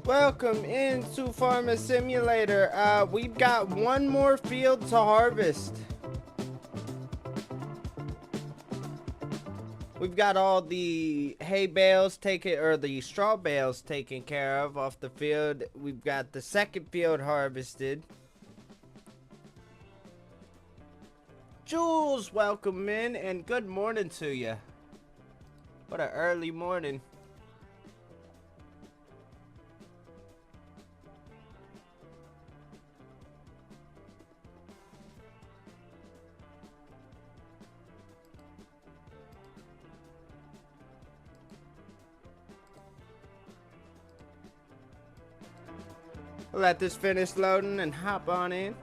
Welcome into Farmer Simulator. We've got one more field to harvest. We've got all the hay bales taken, or the straw bales taken care of off the field. We've got the second field harvested. Jules, welcome in, and good morning to you. What an early morning. Let this finish loading and hop on in.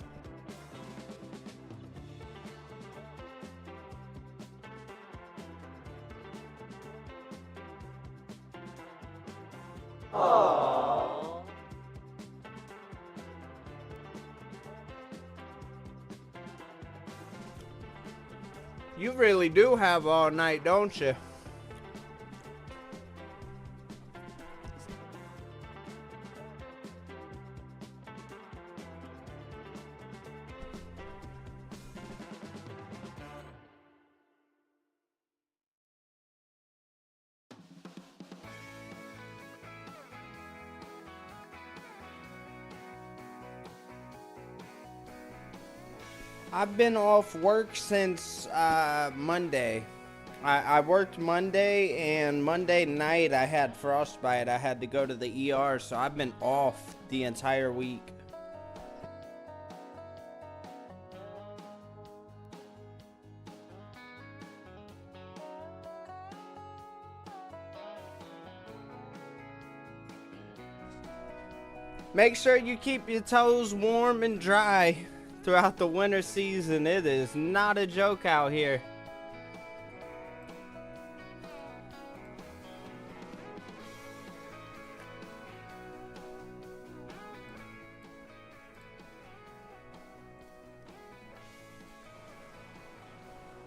You really do have all night, don't you? I've been off work since Monday. I worked Monday, and Monday night I had frostbite. I had to go to the ER, so I've been off the entire week. Make sure you keep your toes warm and dry throughout the winter season. It is not a joke out here.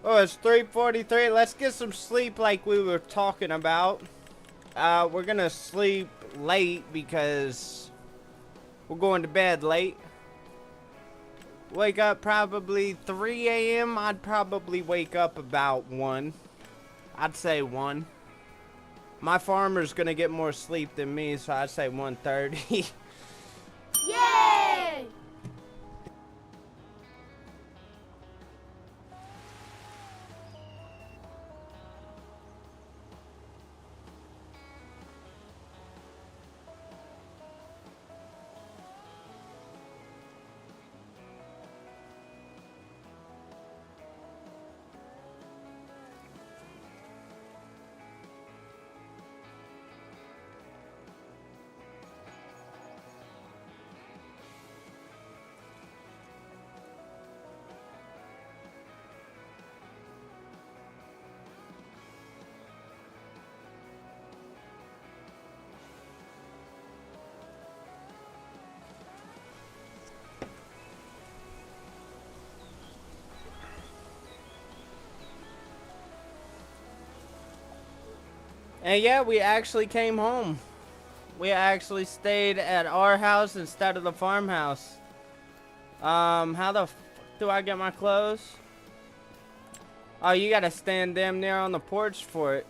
Oh, it's 3:43. Let's get some sleep like we were talking about. We're gonna sleep late because we're going to bed late. Wake up probably 3 a.m. I'd probably wake up about 1. I'd say 1. My farmer's gonna get more sleep than me, so I'd say 1:30. Yay! And yeah, we actually came home. We actually stayed at our house instead of the farmhouse. How the f do I get my clothes? Oh, you gotta stand damn near on the porch for it.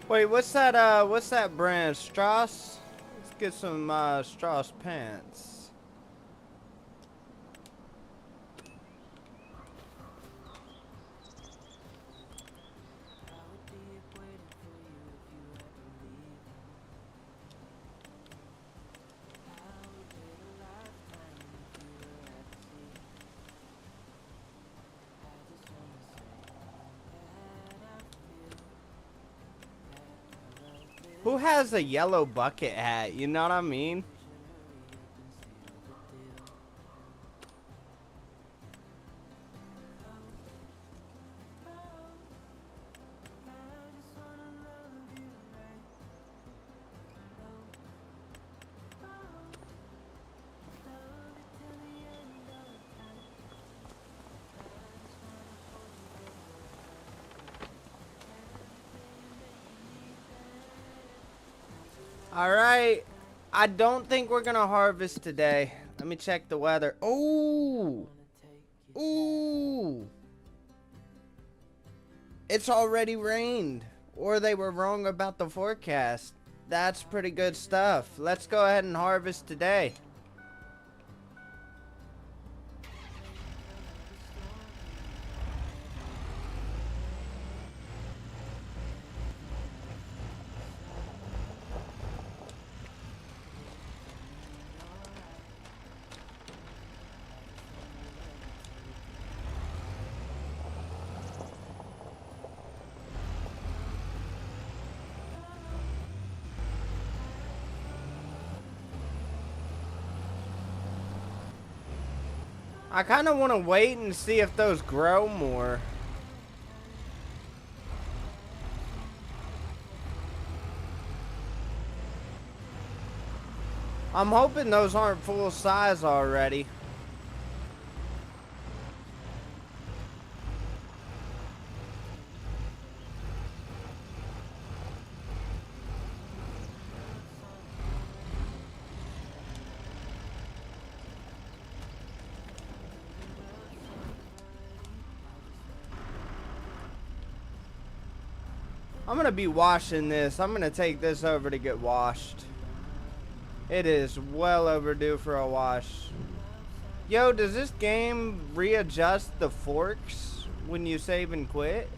Wait, what's that brand? Strauss? Let's get some, Strauss pants. Who has a yellow bucket hat? You know what I mean? Alright. I don't think we're gonna harvest today. Let me check the weather. Ooh! Ooh! It's already rained. Or they were wrong about the forecast. That's pretty good stuff. Let's go ahead and harvest today. I kind of want to wait and see if those grow more. I'm hoping those aren't full size already. I'm gonna be washing this. I'm gonna take this over to get washed. It is well overdue for a wash. Yo, does this game readjust the forks when you save and quit?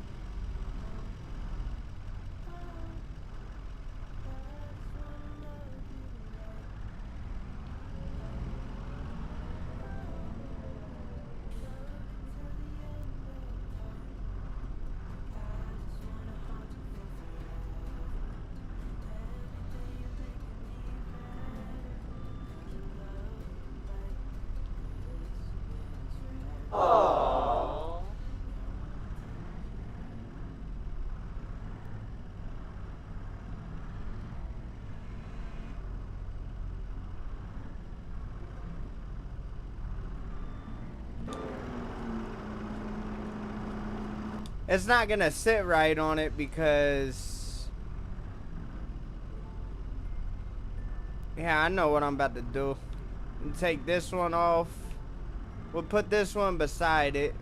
It's not gonna sit right on it because... Yeah, I know what I'm about to do. Take this one off. We'll put this one beside it.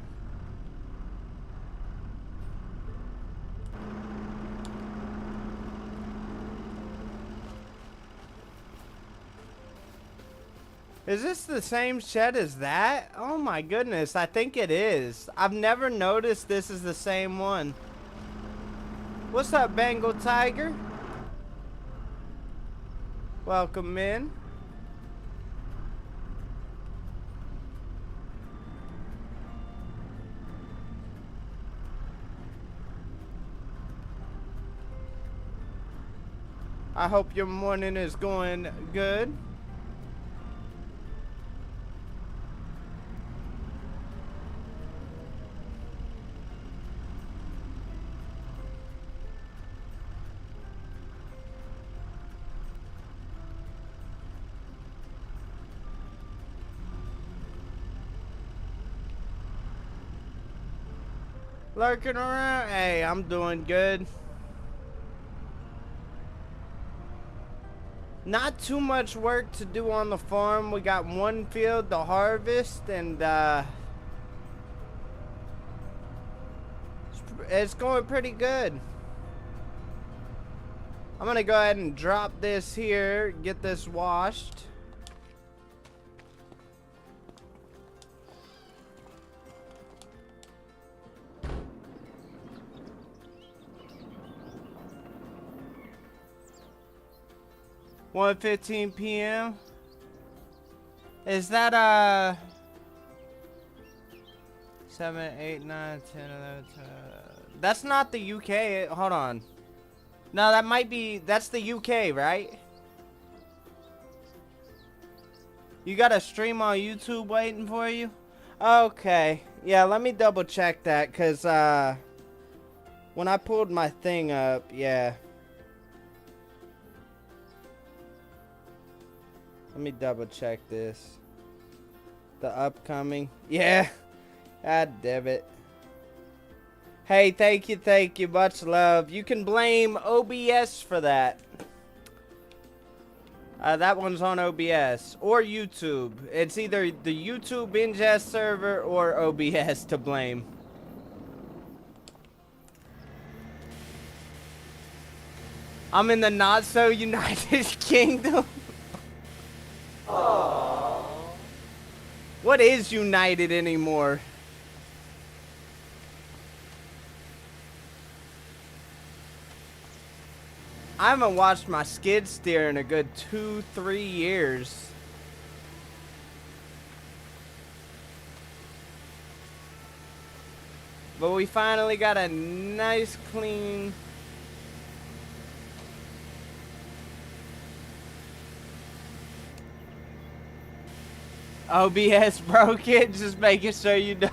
Is this the same shed as that? Oh my goodness, I think it is. I've never noticed this is the same one. What's up, Bengal Tiger? Welcome in. I hope your morning is going good. Lurking around? Hey, I'm doing good. Not too much work to do on the farm. We got one field to harvest, and it's going pretty good. I'm gonna go ahead and drop this here, get this washed. (1:15 p.m.) Is that 7, 8, 9, 10, 11, 12? That's not the UK. Hold on. No, that might be. That's the UK, right? You got a stream on YouTube waiting for you? Okay. Yeah, let me double check that, cause when I pulled my thing up, yeah. Let me double check this. The upcoming. Yeah. God damn it. Hey, thank you. Much love. You can blame OBS for that. That one's on OBS or YouTube. It's either the YouTube ingest server or OBS to blame. I'm in the not so United Kingdom. What is United anymore? I haven't watched my skid steer in a good 2-3 years. But we finally got a nice clean... OBS broke it, just making sure you know.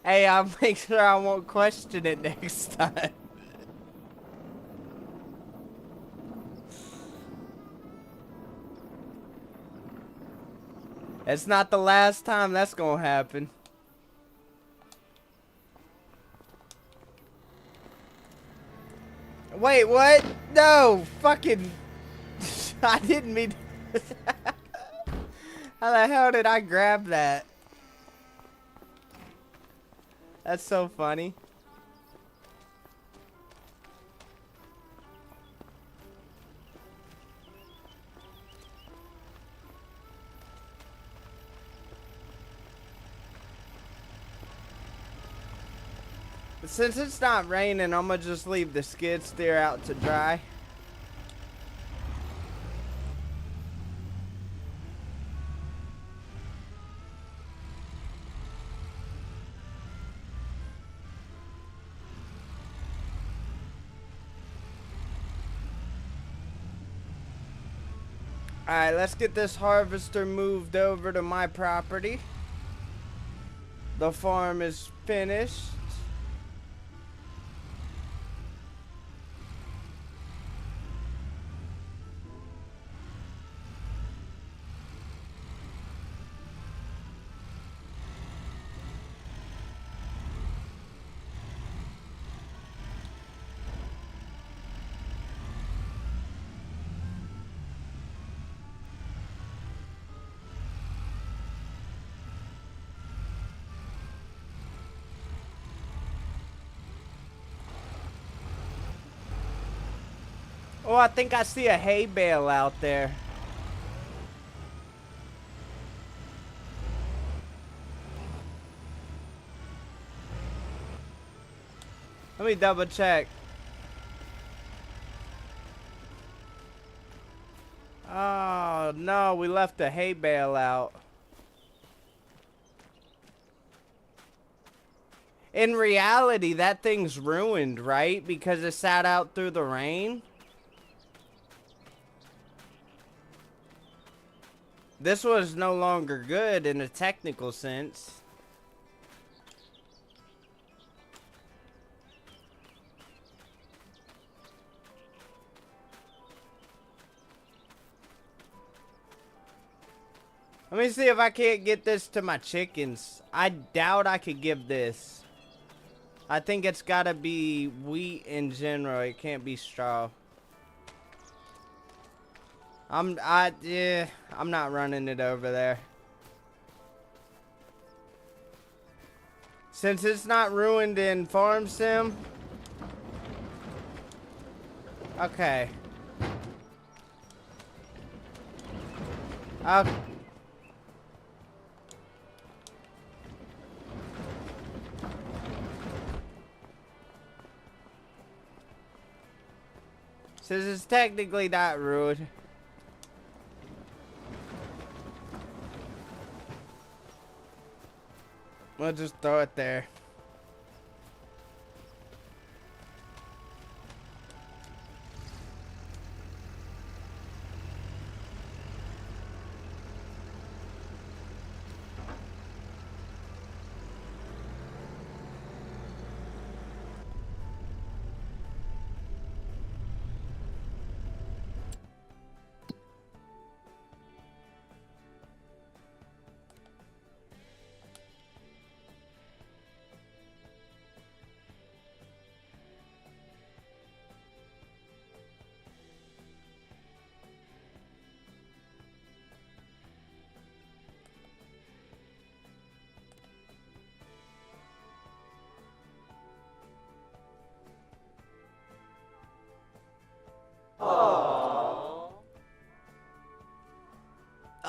Hey, I'll make sure I won't question it next time. It's not the last time that's gonna happen. Wait, what? No, fucking... I didn't mean... How the hell did I grab that? That's so funny. Since it's not raining, I'm gonna just leave the skid steer out to dry. Alright, let's get this harvester moved over to my property. The farm is finished. Oh, I think I see a hay bale out there. Let me double check. Oh, no, we left the hay bale out. In reality, that thing's ruined, right? Because it sat out through the rain. This was no longer good in a technical sense. Let me see if I can't get this to my chickens. I doubt I could give this. I think it's gotta be wheat in general. It can't be straw. I'm not running it over there. Since it's not ruined in Farm Sim. Okay. Okay. Since it's technically not ruined. We'll just throw it there.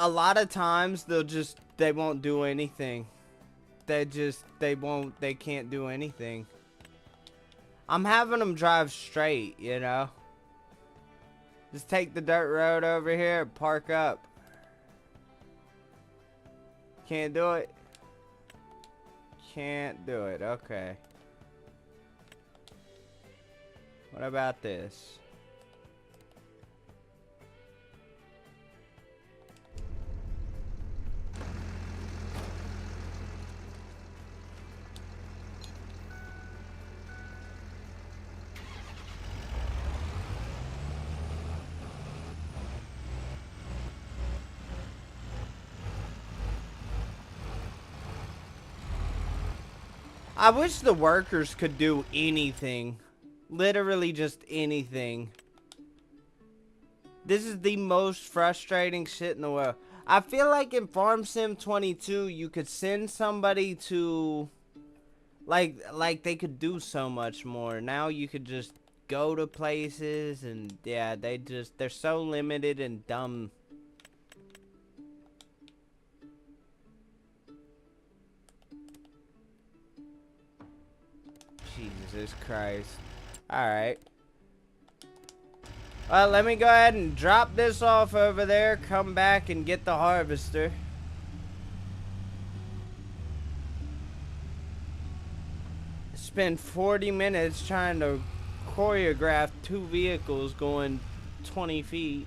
a lot of times they won't do anything. They can't do anything. I'm having them drive straight, you know. Just take the dirt road over here and park up. Can't do it. Can't do it. Okay. What about this? I wish the workers could do anything. Literally just anything. This is the most frustrating shit in the world. I feel like in Farm Sim 22, you could send somebody to... Like they could do so much more. Now you could just go to places and... Yeah, they're so limited and dumb. Jesus Christ. Alright. Well, let me go ahead and drop this off over there. Come back and get the harvester. Spend 40 minutes trying to choreograph 2 vehicles going 20 feet.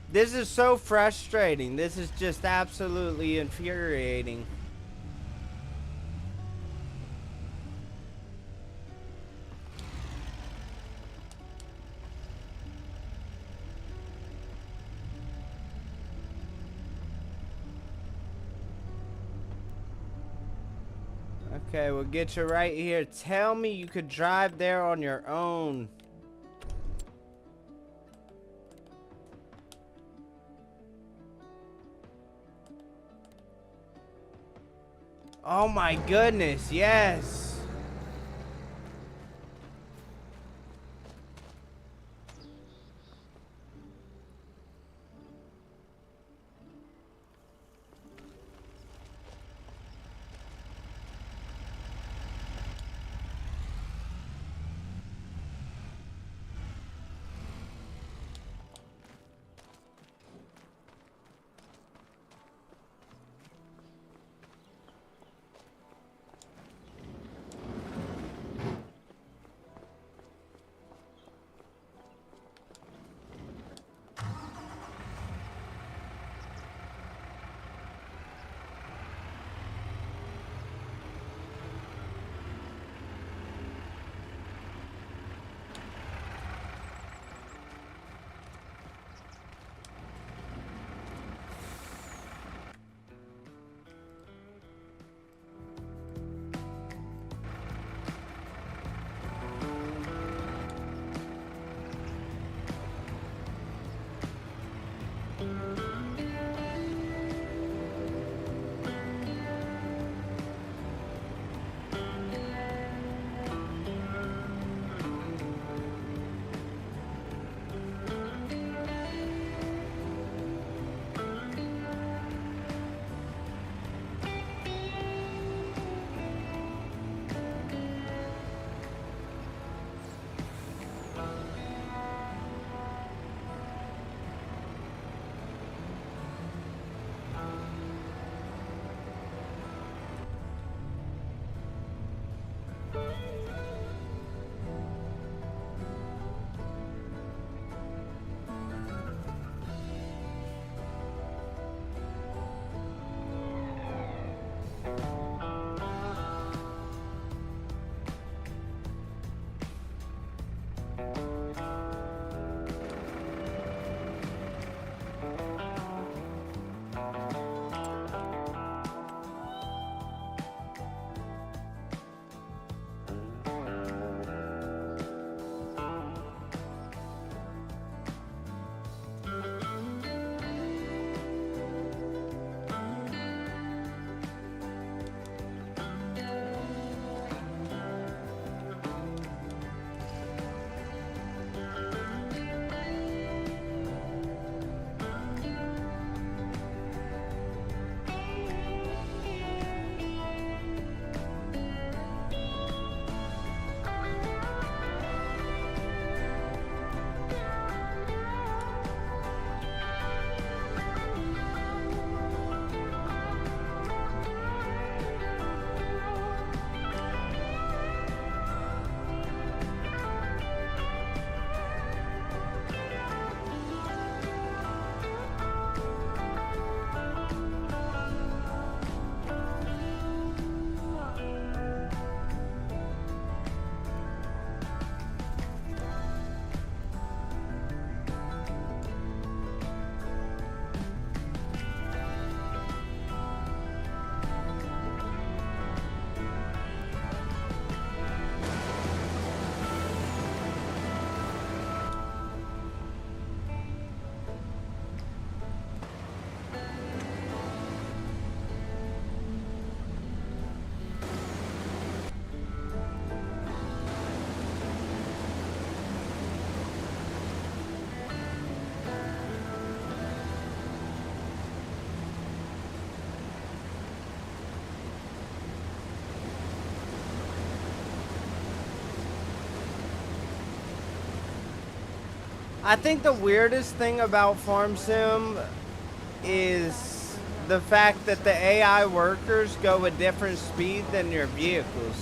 This is so frustrating. This is just absolutely infuriating. Okay, we'll get you right here. Tell me you could drive there on your own. Oh my goodness, yes. I think the weirdest thing about Farm Sim is the fact that the AI workers go a different speed than your vehicles.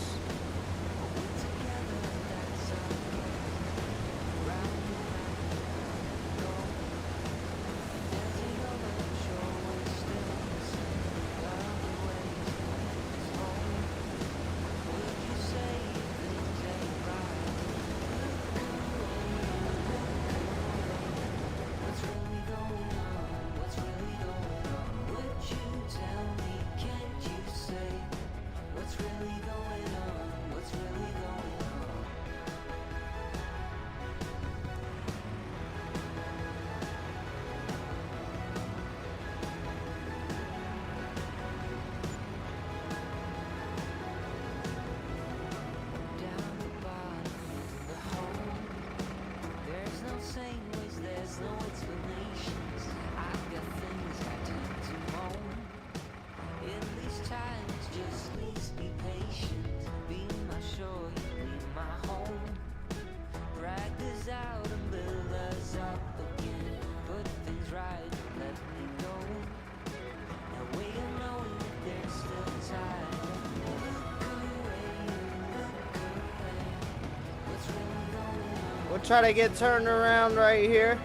We'll try to get turned around right here.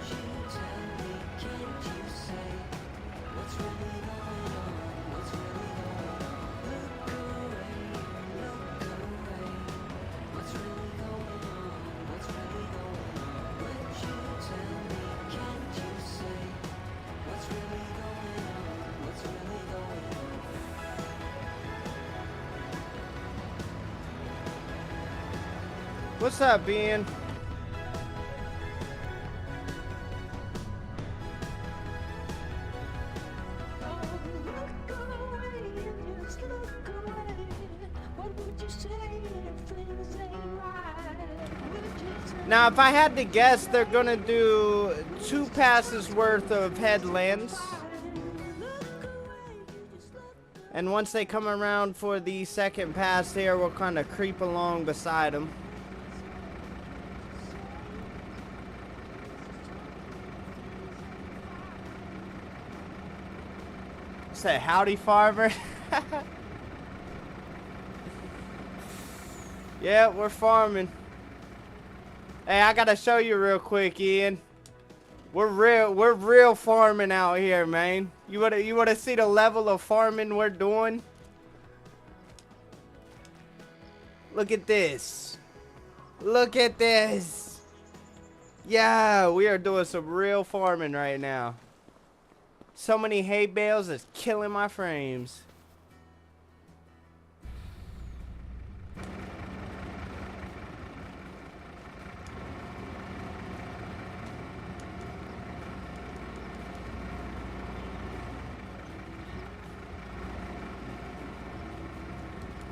What's up, Ian? Now, if I had to guess, they're gonna do 2 passes worth of headlands. And once they come around for the second pass here, we'll kind of creep along beside them. Say howdy, farmer. Yeah, we're farming. Hey, I gotta show you real quick, Ian. We're real farming out here, man. You wanna see the level of farming we're doing? Look at this. Look at this. Yeah, we are doing some real farming right now. So many hay bales, it's killing my frames.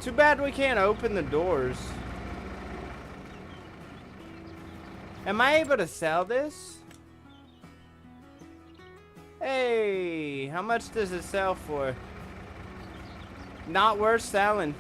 Too bad we can't open the doors. Am I able to sell this? Hey, how much does it sell for? Not worth selling.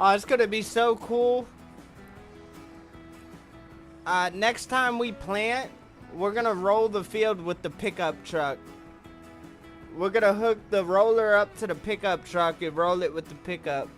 Oh, it's gonna be so cool. Next time we plant, we're gonna roll the field with the pickup truck. We're gonna hook the roller up to the pickup truck and roll it with the pickup.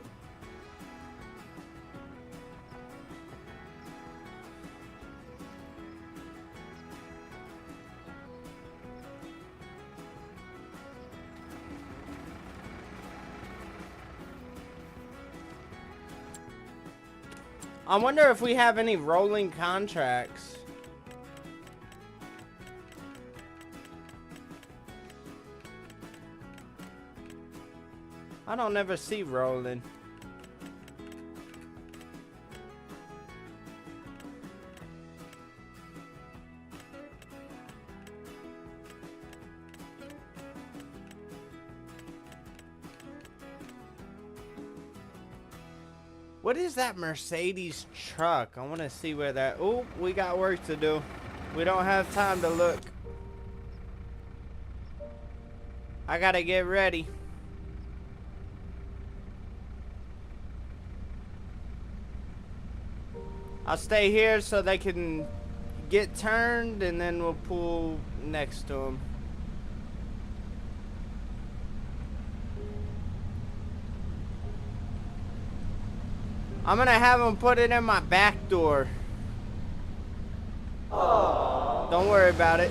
I wonder if we have any rolling contracts. I don't ever see rolling. What is that Mercedes truck? I want to see where that... Oh, we got work to do. We don't have time to look. I gotta get ready. I'll stay here so they can get turned, and then we'll pull next to them. I'm gonna have them put it in my back door. Aww. Don't worry about it.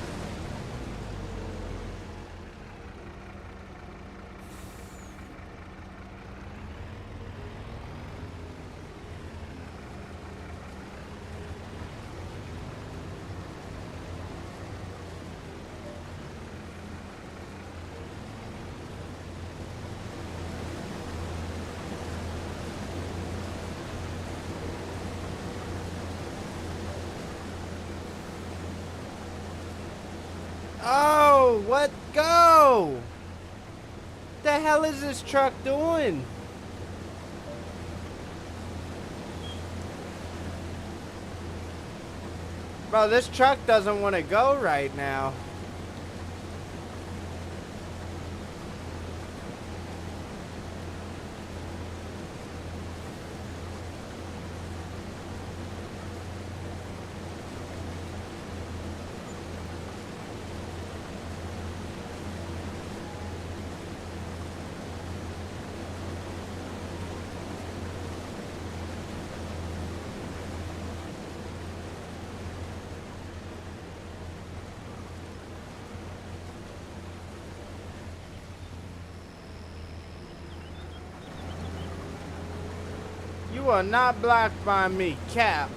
Oh, what? Go! The hell is this truck doing? Bro, this truck doesn't want to go right now. You are not blocked by me, Cap.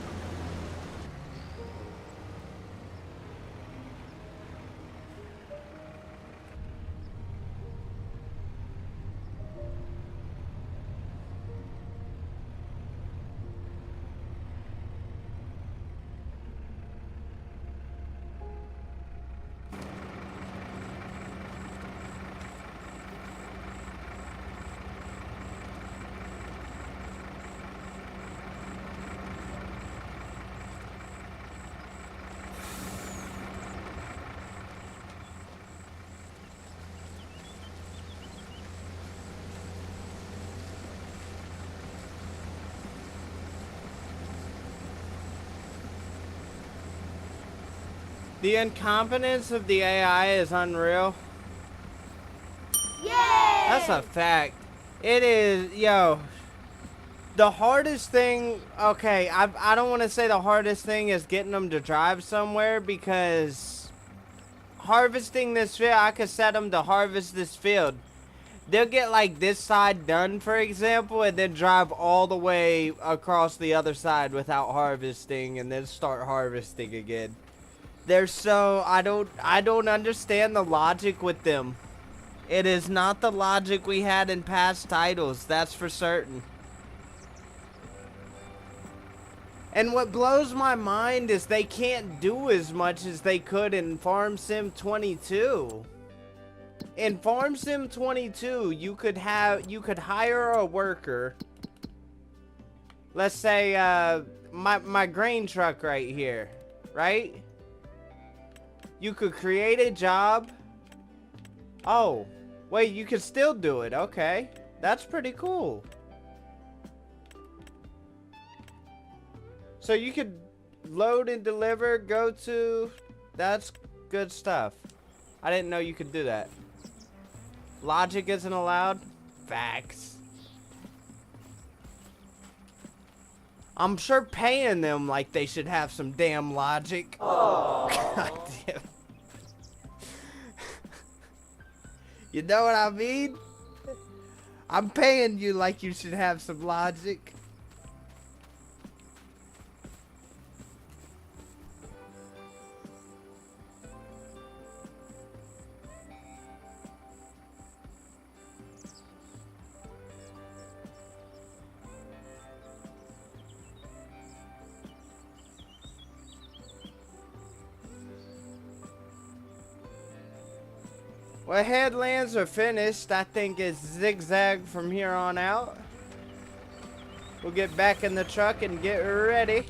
The incompetence of the AI is unreal. Yay! That's a fact. It is, yo. The hardest thing, okay, I don't want to say the hardest thing is getting them to drive somewhere, because harvesting this field, I could set them to harvest this field. They'll get like this side done, for example, and then drive all the way across the other side without harvesting, and then start harvesting again. They're so, I don't understand the logic with them. It is not the logic we had in past titles, that's for certain. And what blows my mind is they can't do as much as they could in Farm Sim 22. In Farm Sim 22, you could hire a worker. Let's say my grain truck right here, right? You could create a job. Oh, wait, you could still do it. Okay, that's pretty cool. So you could load and deliver, go to, that's good stuff. I didn't know you could do that. Logic isn't allowed? Facts. I'm sure paying them like they should have some damn logic. Oh. God damn. You know what I mean? I'm paying you like you should have some logic. Well, headlands are finished. I think it's zigzag from here on out. We'll get back in the truck and get ready.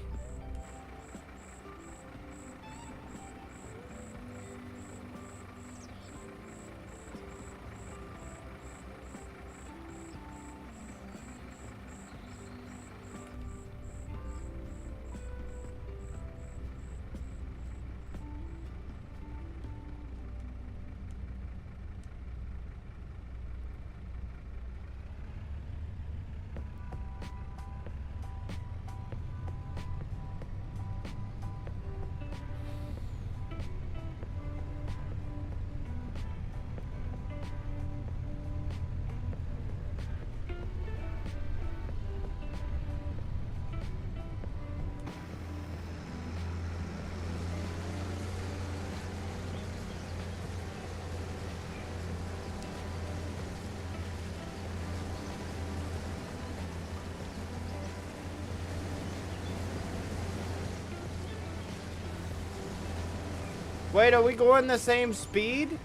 Wait, are we going the same speed?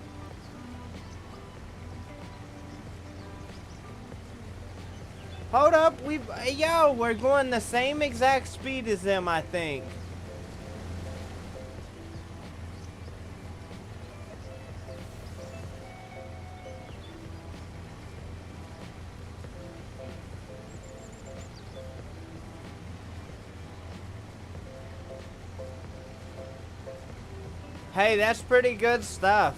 Hold up, we're going the same exact speed as them, I think. Hey, that's pretty good stuff.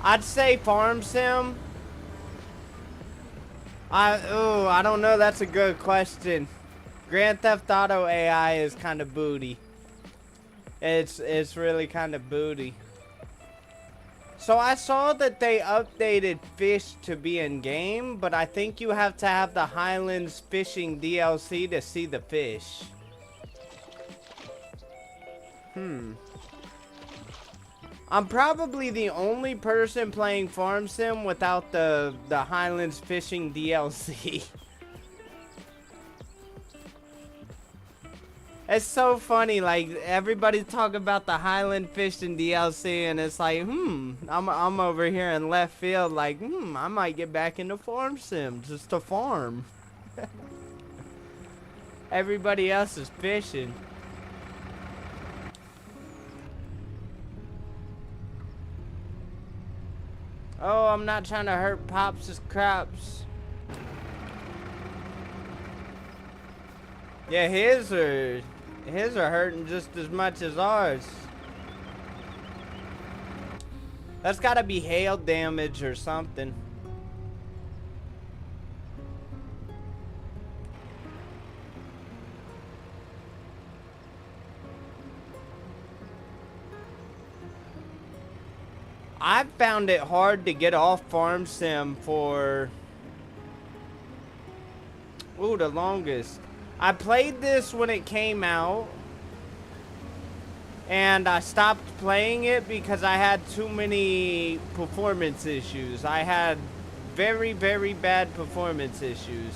I'd say Farm Sim. I don't know, that's a good question. Grand Theft Auto AI is kind of booty. It's really kind of booty. So I saw that they updated fish to be in game, but I think you have to have the Highlands Fishing DLC to see the fish. I'm probably the only person playing Farm Sim without the Highlands Fishing DLC. It's so funny, like, everybody's talking about the Highland Fishing DLC, and it's like, I'm over here in left field, like, I might get back into Farm Sim, just to farm. Everybody else is fishing. Oh, I'm not trying to hurt Pops' crops. Yeah, his are hurting just as much as ours. That's gotta be hail damage or something. I've found it hard to get off Farm Sim for the longest. I played this when it came out, and I stopped playing it because I had too many performance issues. I had very, very bad performance issues.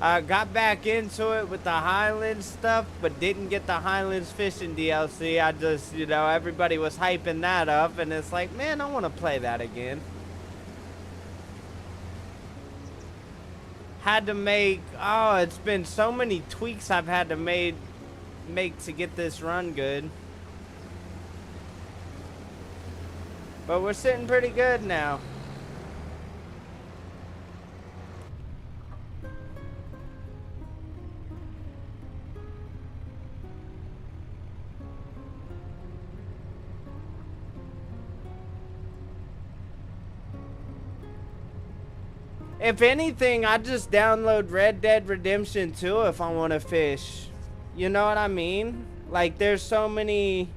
I got back into it with the Highlands stuff, but didn't get the Highlands fishing DLC. I just, everybody was hyping that up, and it's like, man, I want to play that again. Had to make, it's been so many tweaks I've had to make to get this run good. But we're sitting pretty good now. If anything, I just download Red Dead Redemption 2 if I want to fish. You know what I mean? Like, there's so many...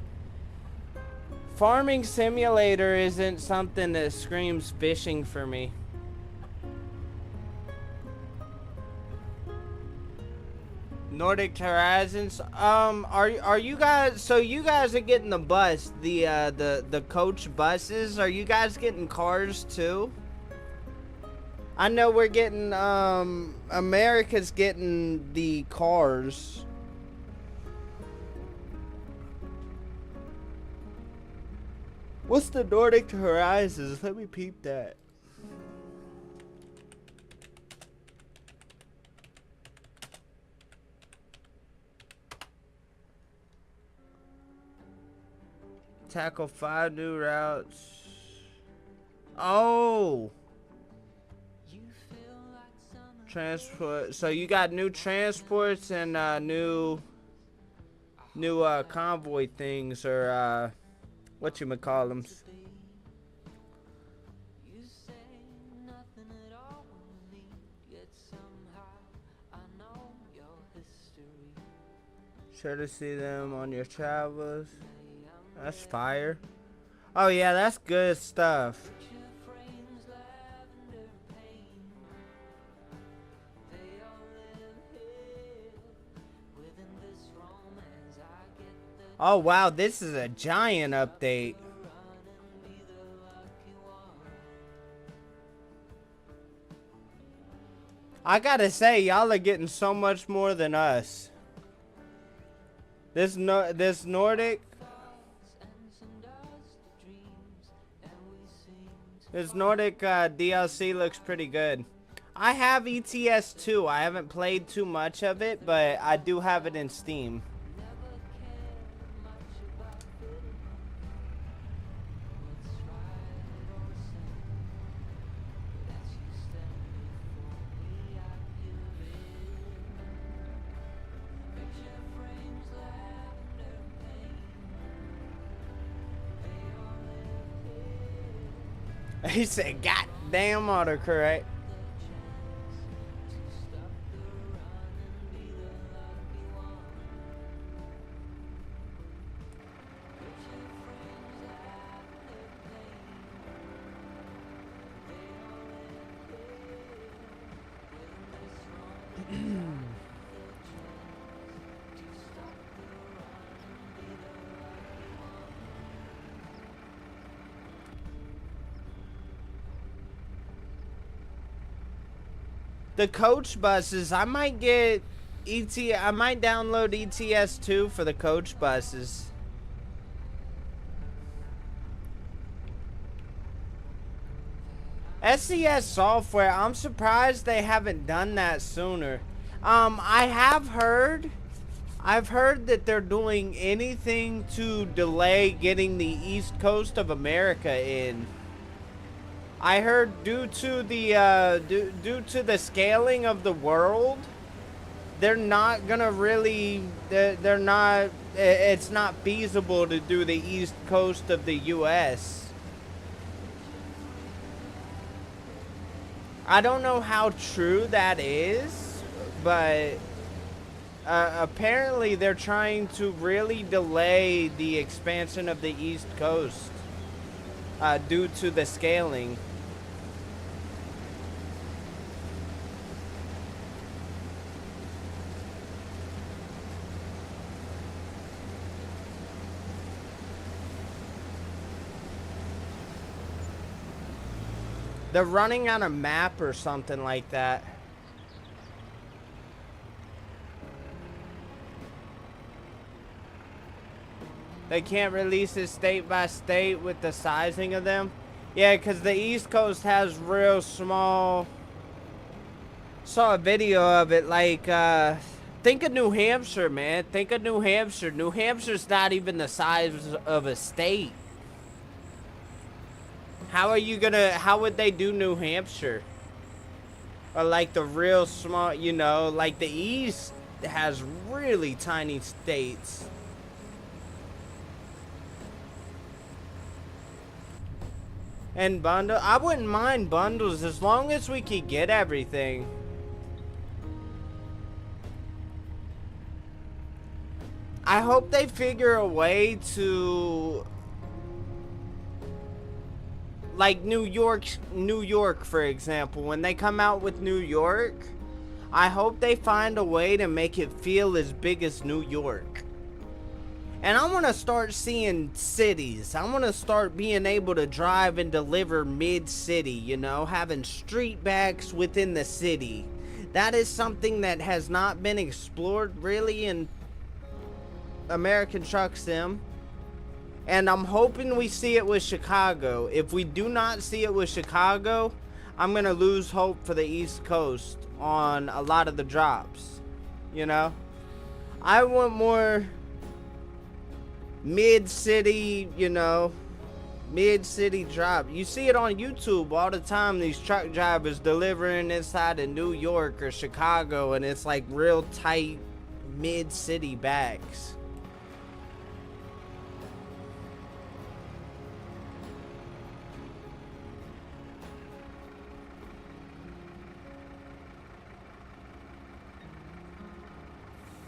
Farming Simulator isn't something that screams fishing for me. Nordic Horizons. Are you guys... So you guys are getting the bus, the coach buses. Are you guys getting cars too? I know we're getting, America's getting the cars. What's the Nordic Horizons? Let me peep that. Tackle 5 new routes. Oh! Transport. So you got new transports and new convoy things, or whatchamacallem. Sure to see them on your travels. That's fire. Oh yeah, that's good stuff. Oh wow, this is a giant update. I gotta say, y'all are getting so much more than us. This Nordic DLC looks pretty good. I have ETS 2. I haven't played too much of it, but I do have it in Steam. He said, "God damn autocorrect." The coach buses, I might get I might download ETS 2 for the coach buses. SCS software, I'm surprised they haven't done that sooner. I have heard I've heard that they're doing anything to delay getting the East Coast of America in. I heard due to the scaling of the world, they're not gonna really, they're not, it's not feasible to do the East Coast of the US. I don't know how true that is, but apparently they're trying to really delay the expansion of the East Coast due to the scaling. They're running on a map or something like that. They can't release it state by state with the sizing of them. Yeah, because the East Coast has real small. Saw a video of it, like, think of New Hampshire, man. Think of New Hampshire. New Hampshire's not even the size of a state. How would they do New Hampshire? Or like the real small, you know, like the East has really tiny states. And bundle, I wouldn't mind bundles as long as we could get everything. I hope they figure a way to, like New York, for example, when they come out with New York, I hope they find a way to make it feel as big as New York. And I want to start seeing cities. I want to start being able to drive and deliver mid-city, you know, having street backs within the city. That is something that has not been explored really in American Truck Sim. And I'm hoping we see it with Chicago. If we do not see it with Chicago, I'm going to lose hope for the East Coast on a lot of the drops. You know? I want more mid-city, you know, mid-city drop. You see it on YouTube all the time, these truck drivers delivering inside of New York or Chicago, and it's like real tight mid-city backs.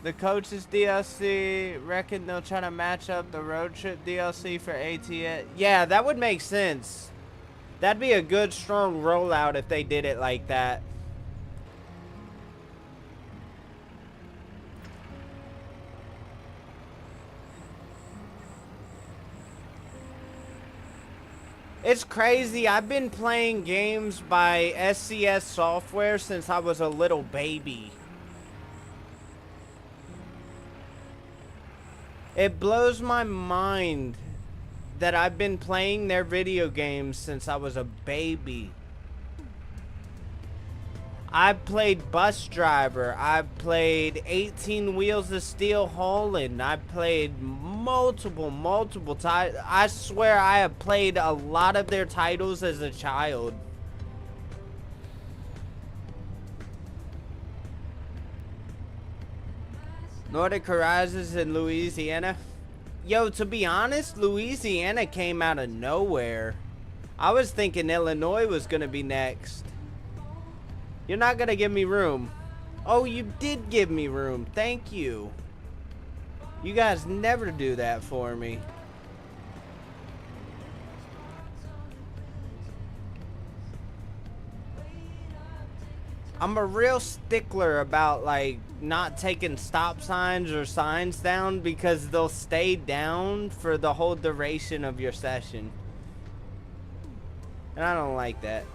The Coaches DLC, reckon they'll try to match up the Road Trip DLC for ATS. Yeah, that would make sense. That'd be a good, strong rollout if they did it like that. It's crazy. I've been playing games by SCS Software since I was a little baby. It blows my mind that I've been playing their video games since I was a baby. I've played Bus Driver. I've played 18 Wheels of Steel Holland. I've played multiple titles. I swear I have played a lot of their titles as a child. Nordic Horizons in Louisiana. Yo, to be honest, Louisiana came out of nowhere. I was thinking Illinois was gonna be next. You're not gonna give me room. Oh, you did give me room. Thank you. You guys never do that for me. I'm a real stickler about like not taking stop signs or signs down because they'll stay down for the whole duration of your session. And I don't like that.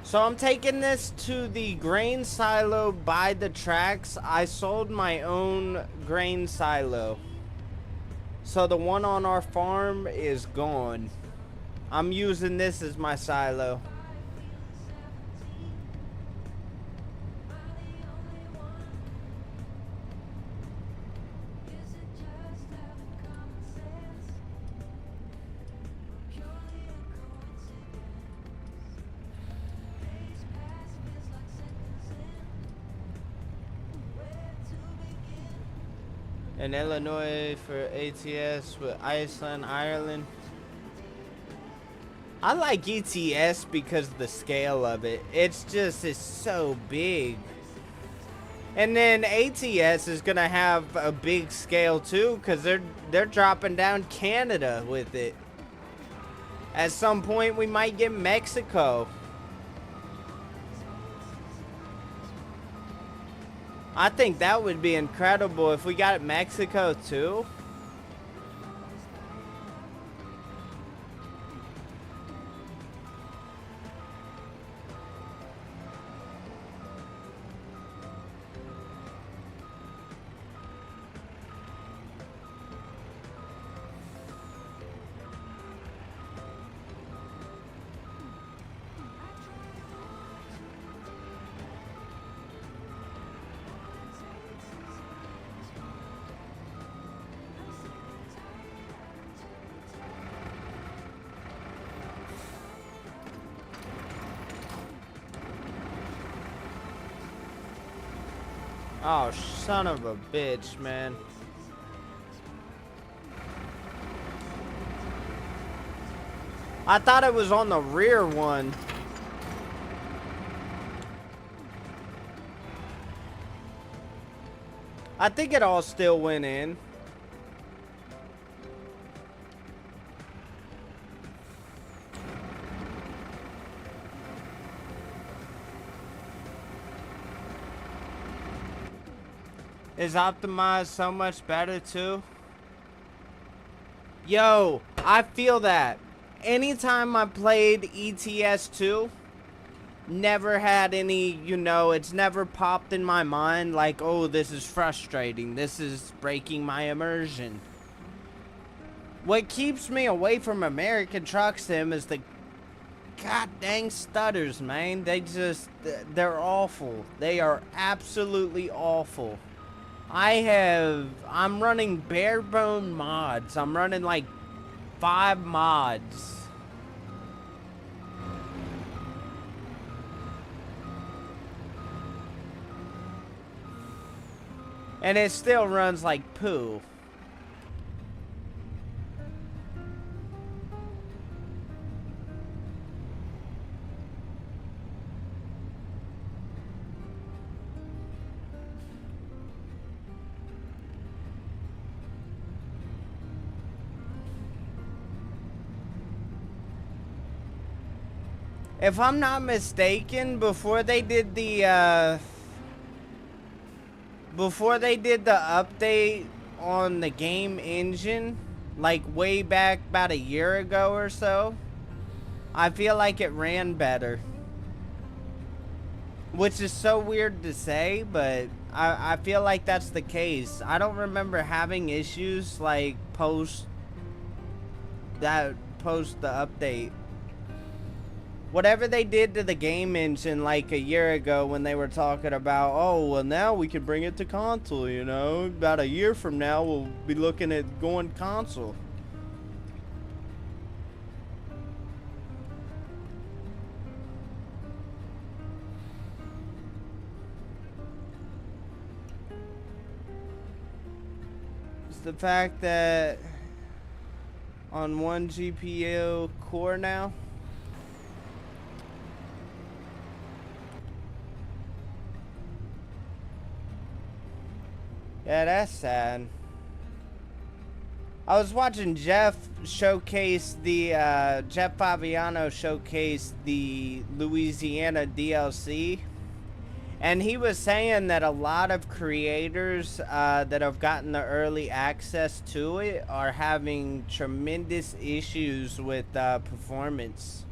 So I'm taking this to the grain silo by the tracks. I sold my own grain silo. So the one on our farm is gone. I'm using this as my silo. In Illinois for ATS with Iceland, Ireland. I like ETS because of the scale of it. It's so big. And then ATS is gonna have a big scale too, because they're dropping down Canada with it. At some point we might get Mexico. I think that would be incredible if we got Mexico too. Oh, son of a bitch, man. I thought it was on the rear one. I think it all still went in. Is optimized so much better too? Yo, I feel that. Anytime I played ETS 2, never had any, it's never popped in my mind like, oh, this is frustrating. This is breaking my immersion. What keeps me away from American Truck Sim is the god dang stutters, man. They're awful. They are absolutely awful. I'm running bare bone mods. I'm running like 5 mods. And it still runs like poo. If I'm not mistaken, before they did the update on the game engine, like way back about a year ago or so, I feel like it ran better. Which is so weird to say, but I feel like that's the case. I don't remember having issues like post the update. Whatever they did to the game engine like a year ago when they were talking about, oh, well, now we can bring it to console, About a year from now, we'll be looking at going console. It's the fact that on one GPU core now, yeah, that's sad. I was watching Jeff showcase Jeff Fabiano showcase the Louisiana DLC. And he was saying that a lot of creators that have gotten the early access to it are having tremendous issues with performance.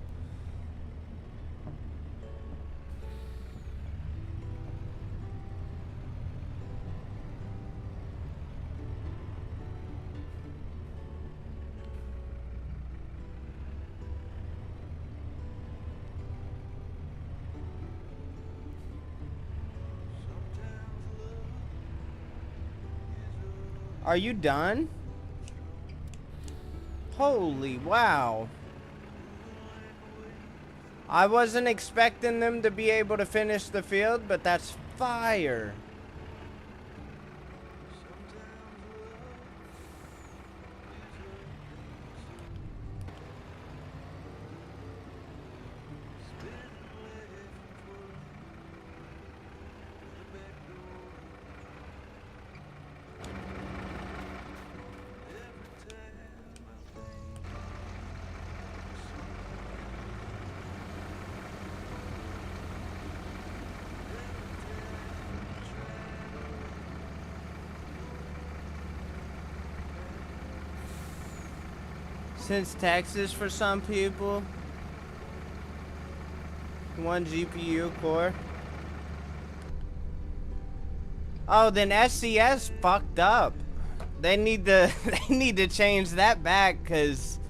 Are you done? Holy wow. I wasn't expecting them to be able to finish the field, but that's fire. Since Texas for some people. 1 GPU core. Oh, then SCS fucked up. They need to they need to change that back, cause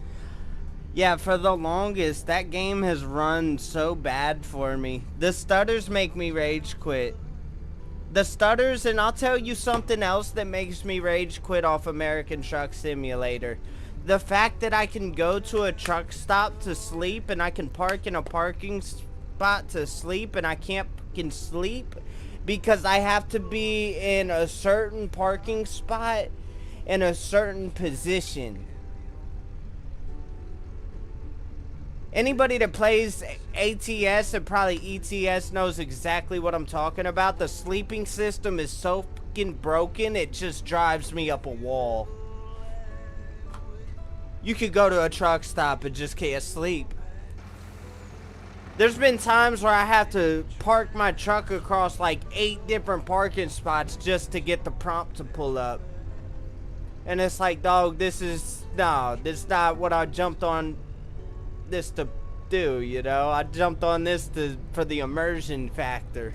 yeah, for the longest that game has run so bad for me. The stutters make me rage quit. The stutters, and I'll tell you something else that makes me rage quit off American Truck Simulator. The fact that I can go to a truck stop to sleep and I can park in a parking spot to sleep and I can't fucking sleep because I have to be in a certain parking spot in a certain position. Anybody that plays ATS and probably ETS knows exactly what I'm talking about. The sleeping system is so fucking broken, it just drives me up a wall. You could go to a truck stop and just can't sleep. There's been times where I have to park my truck across like 8 different parking spots just to get the prompt to pull up. And it's like, dog, this is not what I jumped on this to do, you know? I jumped on this for the immersion factor.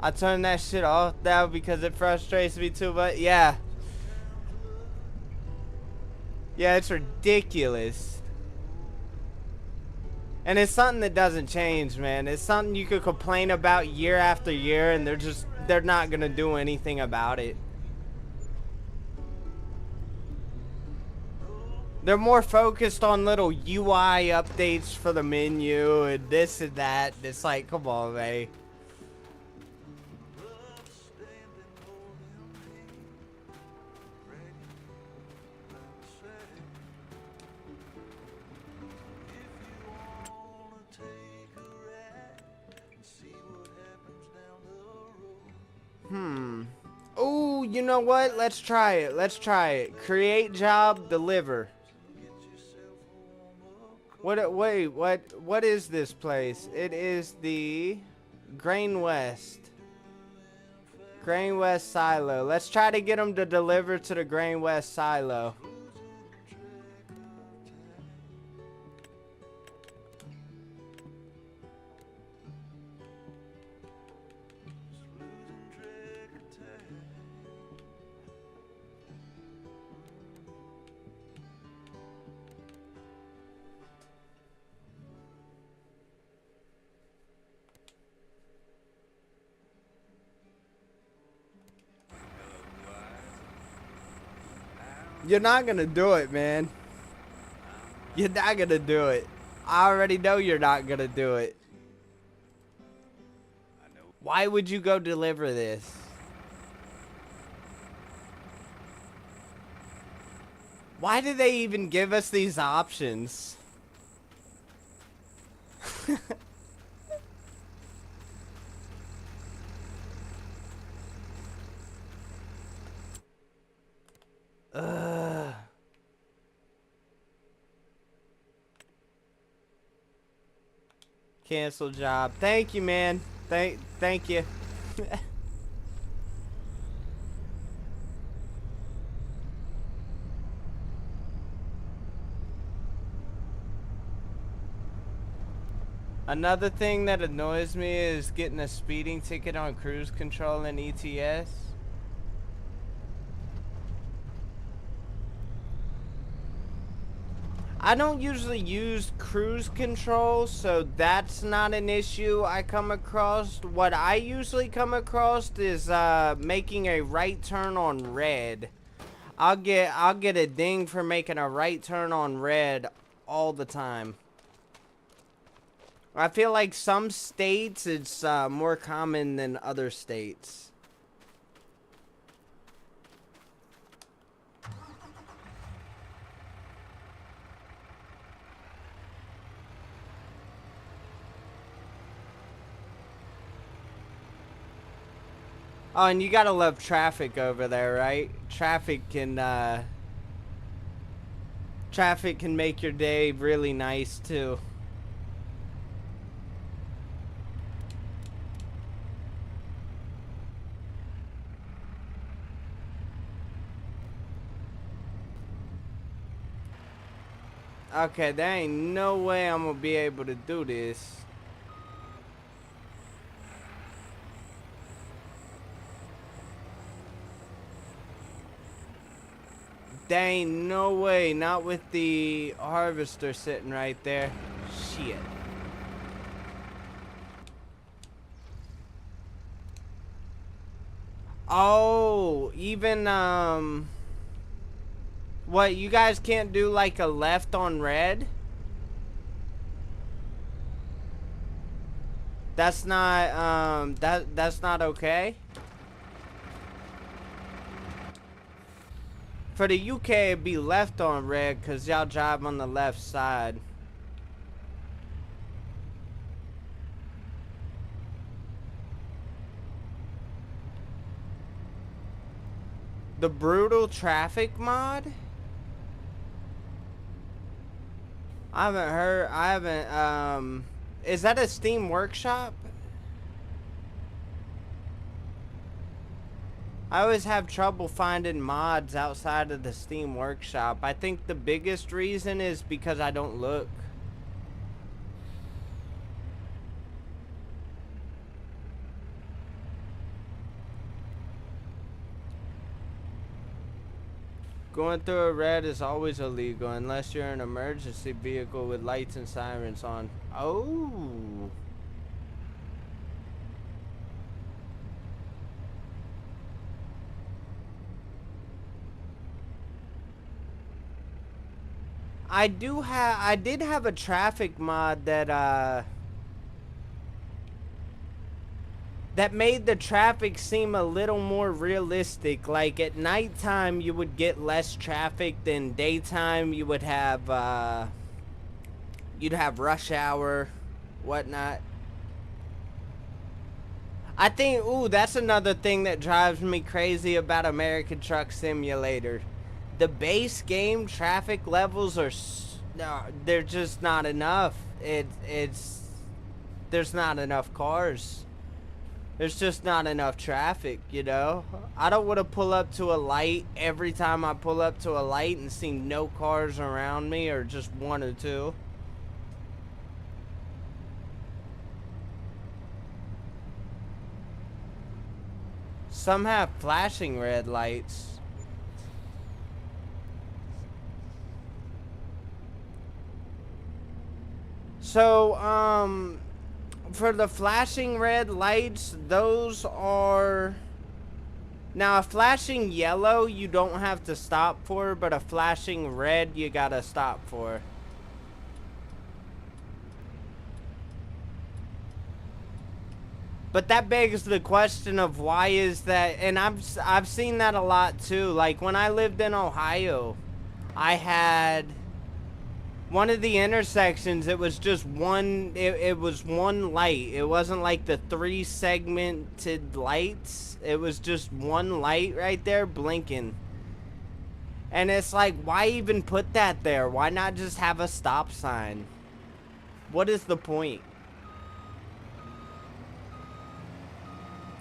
I turned that shit off now because it frustrates me too much. Yeah. Yeah, it's ridiculous. And it's something that doesn't change, man. It's something you could complain about year after year and they're not gonna do anything about it. They're more focused on little UI updates for the menu and this and that. It's like, come on, man. Oh, you know what? Let's try it. Let's try it. Create job, deliver. What is this place? It is the Grain West. Grain West silo. Let's try to get them to deliver to the Grain West silo. You're not gonna do it, man. You're not gonna do it. I already know you're not gonna do it. Why would you go deliver this? Why do they even give us these options? Cancel job. Thank you, man. Thank you. Another thing that annoys me is getting a speeding ticket on cruise control in ETS. I don't usually use cruise control, so that's not an issue I come across. What I usually come across is making a right turn on red. I'll get a ding for making a right turn on red all the time. I feel like some states it's more common than other states. Oh, and you gotta love traffic over there, right? Traffic can make your day really nice too. Okay, there ain't no way I'm gonna be able to do this. There ain't no way, not with the harvester sitting right there. Shit. Oh, even, what, you guys can't do like a left on red? That's not, that's not okay? For the UK, it'd be left on red because y'all drive on the left side. The brutal traffic mod? I haven't, is that a Steam Workshop? I always have trouble finding mods outside of the Steam Workshop. I think the biggest reason is because I don't look. Going through a red is always illegal unless you're an emergency vehicle with lights and sirens on. Oh. I did have a traffic mod that made the traffic seem a little more realistic. Like at nighttime you would get less traffic than daytime. You would have you'd have rush hour, whatnot. I think, ooh, that's another thing that drives me crazy about American Truck Simulator. The base game traffic levels are no, they're just not enough. There's not enough cars. There's just not enough traffic, you know? I don't want to pull up to a light every time I pull up to a light and see no cars around me or just one or two. Some have flashing red lights. So, for the flashing red lights, those are... Now, a flashing yellow, you don't have to stop for, but a flashing red, you gotta stop for. But that begs the question of why is that, and I've seen that a lot too. Like, when I lived in Ohio, I had... One of the intersections, it was just one, it was one light. It wasn't like the 3 segmented lights. It was just one light right there blinking. And it's like, why even put that there? Why not just have a stop sign? What is the point?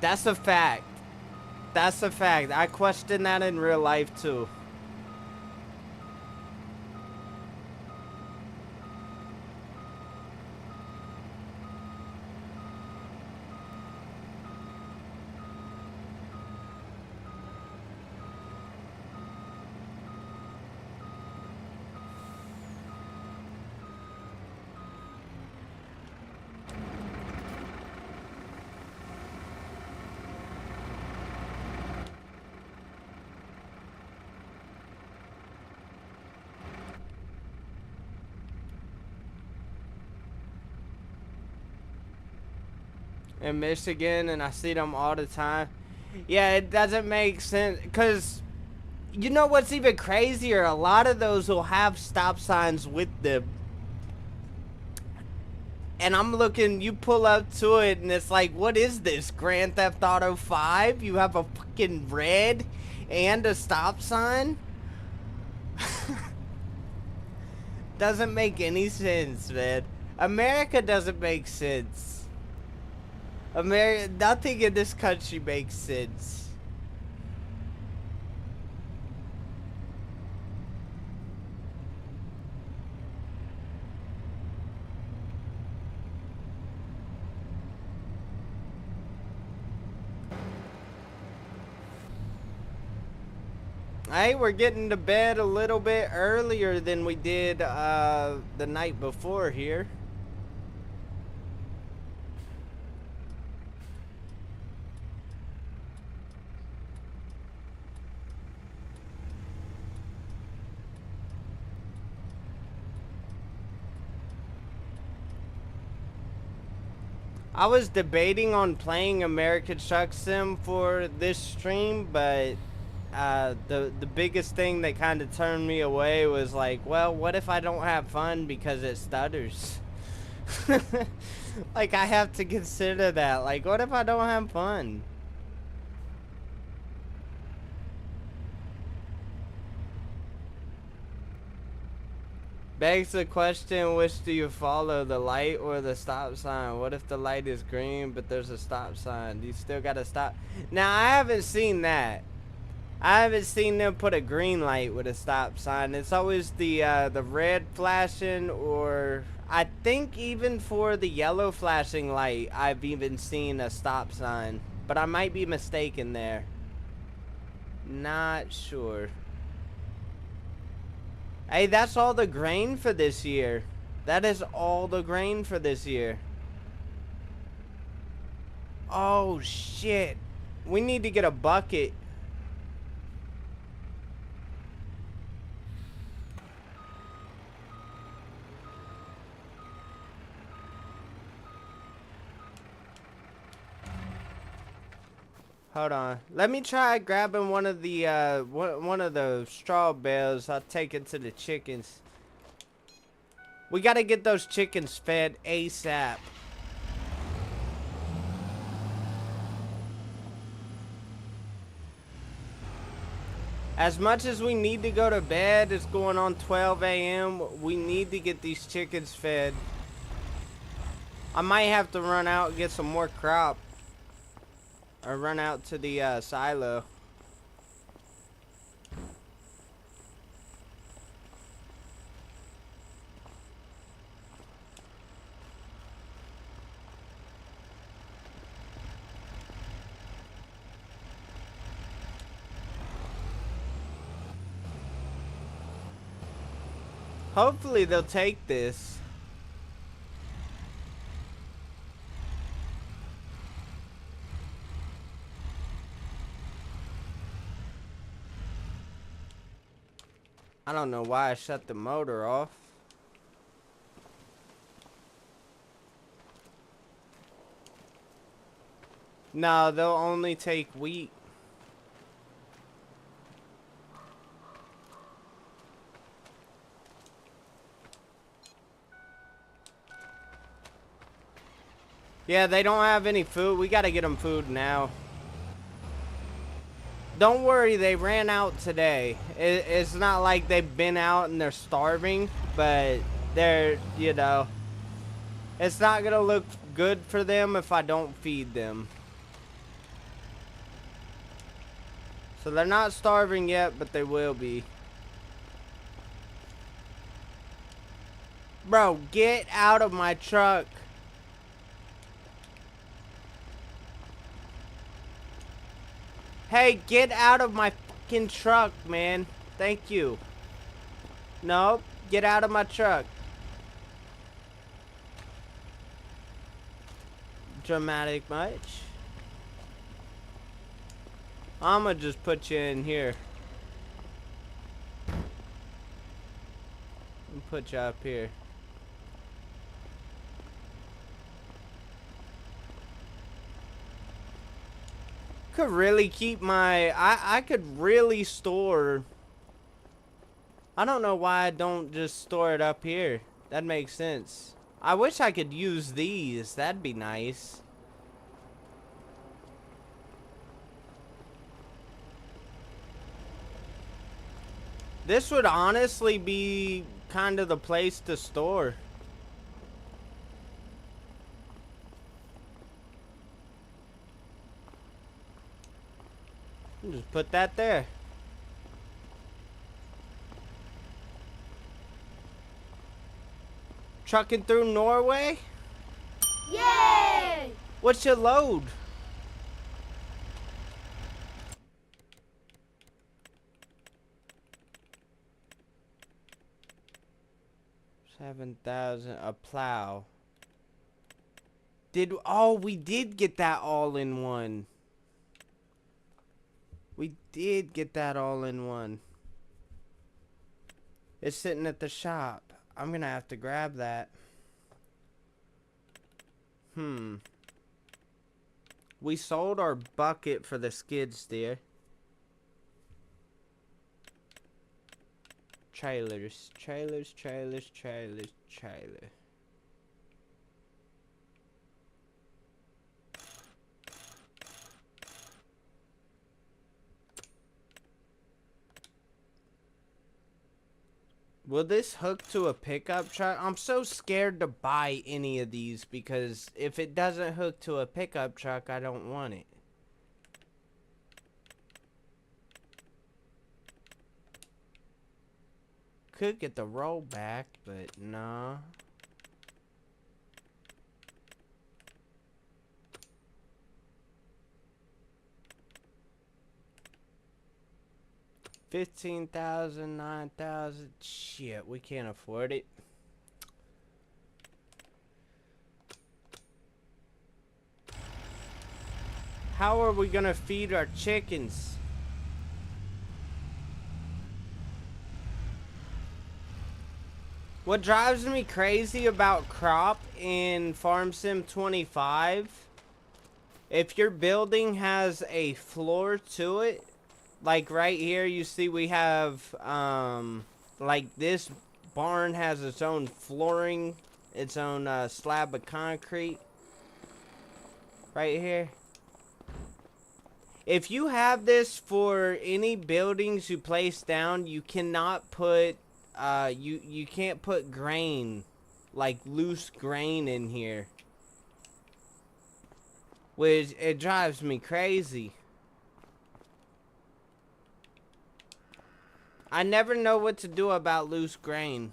That's a fact. That's a fact. I question that in real life too. in Michigan, and I see them all the time. Yeah, it doesn't make sense, because you know what's even crazier? A lot of those will have stop signs with them. And I'm looking, you pull up to it, and it's like, what is this, Grand Theft Auto 5? You have a fucking red and a stop sign? Doesn't make any sense, man. America doesn't make sense. Nothing in this country makes sense. Hey, we're getting to bed a little bit earlier than we did the night before here. I was debating on playing American Truck Sim for this stream, but the biggest thing that kind of turned me away was like, well, what if I don't have fun because it stutters? Like, I have to consider that. Like, what if I don't have fun? Begs the question, which do you follow, the light or the stop sign? What if the light is green but there's a stop sign? You still gotta stop. Now, I haven't seen that. I haven't seen them put a green light with a stop sign. It's always the red flashing, or I think even for the yellow flashing light, I've even seen a stop sign. But I might be mistaken there. Not sure. Hey, that's all the grain for this year. That is all the grain for this year. Oh, shit. We need to get a bucket. Hold on. Let me try grabbing one of the straw bales. I'll take it to the chickens. We gotta get those chickens fed ASAP. As much as we need to go to bed, it's going on 12 a.m. We need to get these chickens fed. I might have to run out and get some more crop. Or run out to the silo. Hopefully they'll take this. I don't know why I shut the motor off. No, they'll only take wheat. Yeah, they don't have any food. We gotta get them food now. Don't worry, they ran out today. It's not like they've been out and they're starving, but they're, you know, it's not gonna look good for them if I don't feed them. So they're not starving yet, but they will be. Bro, get out of my truck. Hey, get out of my fucking truck, man. Thank you. Nope, get out of my truck. Dramatic much? I'ma just put you in here. And put you up here. could really keep my... I could really store... I don't know why I don't just store it up here. That makes sense. I wish I could use these. That'd be nice. This would honestly be kind of the place to store. Just put that there. Trucking through Norway? Yay! What's your load? $7,000 a plow. We did get that all in one. We did get that all in one. It's sitting at the shop. I'm gonna have to grab that. We sold our bucket for the skid steer. Trailers. Will this hook to a pickup truck? I'm so scared to buy any of these because if it doesn't hook to a pickup truck, I don't want it. Could get the rollback, but nah. $15,000, $9,000. Shit, we can't afford it. How are we gonna feed our chickens? What drives me crazy about crop in Farm Sim 25, if your building has a floor to it, like right here, you see we have, like this barn has its own flooring, its own slab of concrete. Right here. If you have this for any buildings you place down, you cannot put, you can't put grain, like loose grain in here. Which, it drives me crazy. I never know what to do about loose grain.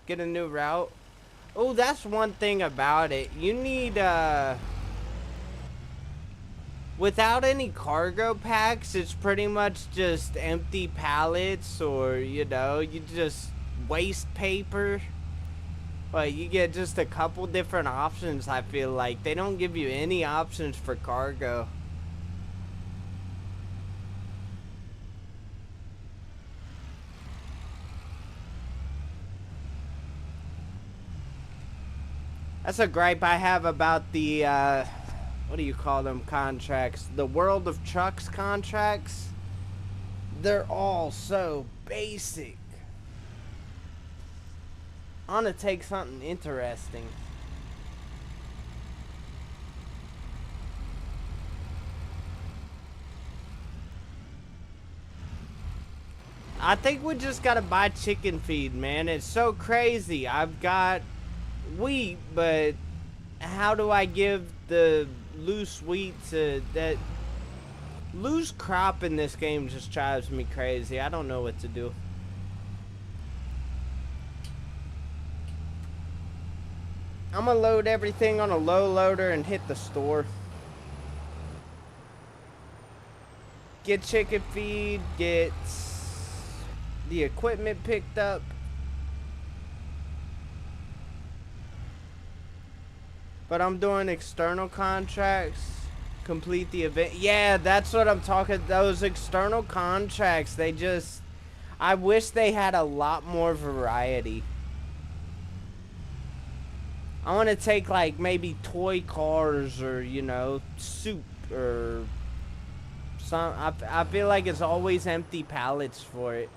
Get a new route. Oh, that's one thing about it. You need, without any cargo packs, it's pretty much just empty pallets or, you know, you just waste paper. But you get just a couple different options, I feel like. They don't give you any options for cargo. That's a gripe I have about the, what do you call them contracts? The World of Trucks contracts. They're all so basic. I want to take something interesting. I think we just gotta buy chicken feed, man. It's so crazy. I've got wheat, but how do I give the loose wheat to that? Loose crop in this game just drives me crazy. I don't know what to do. I'm gonna load everything on a low loader and hit the store. Get chicken feed, get the equipment picked up. But I'm doing external contracts. Complete the event. Yeah, that's what I'm talking. Those external contracts, they just... I wish they had a lot more variety. I want to take like maybe toy cars or, you know, soup or some. I feel like it's always empty pallets for it.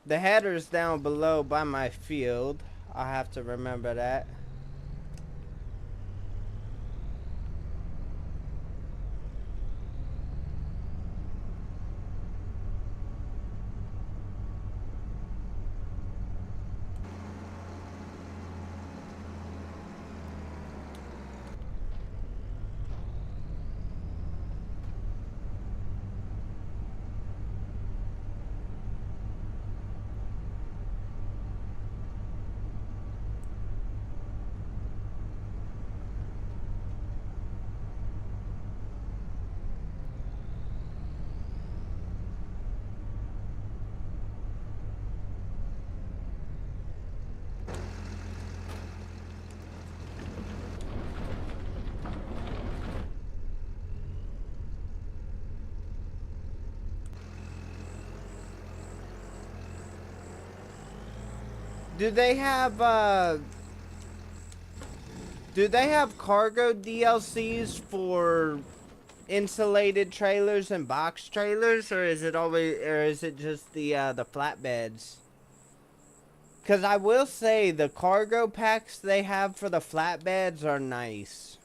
The header's down below by my field. I'll have to remember that. Do they have cargo DLCs for insulated trailers and box trailers, or is it just the flatbeds? Cause I will say the cargo packs they have for the flatbeds are nice.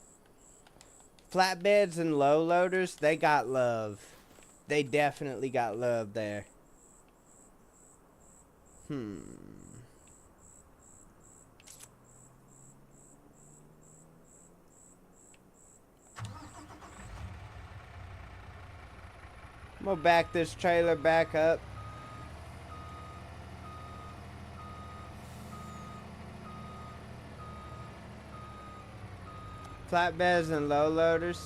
Flatbeds and low loaders, they got love. They definitely got love there. I'm gonna back this trailer back up. Flatbeds and low loaders.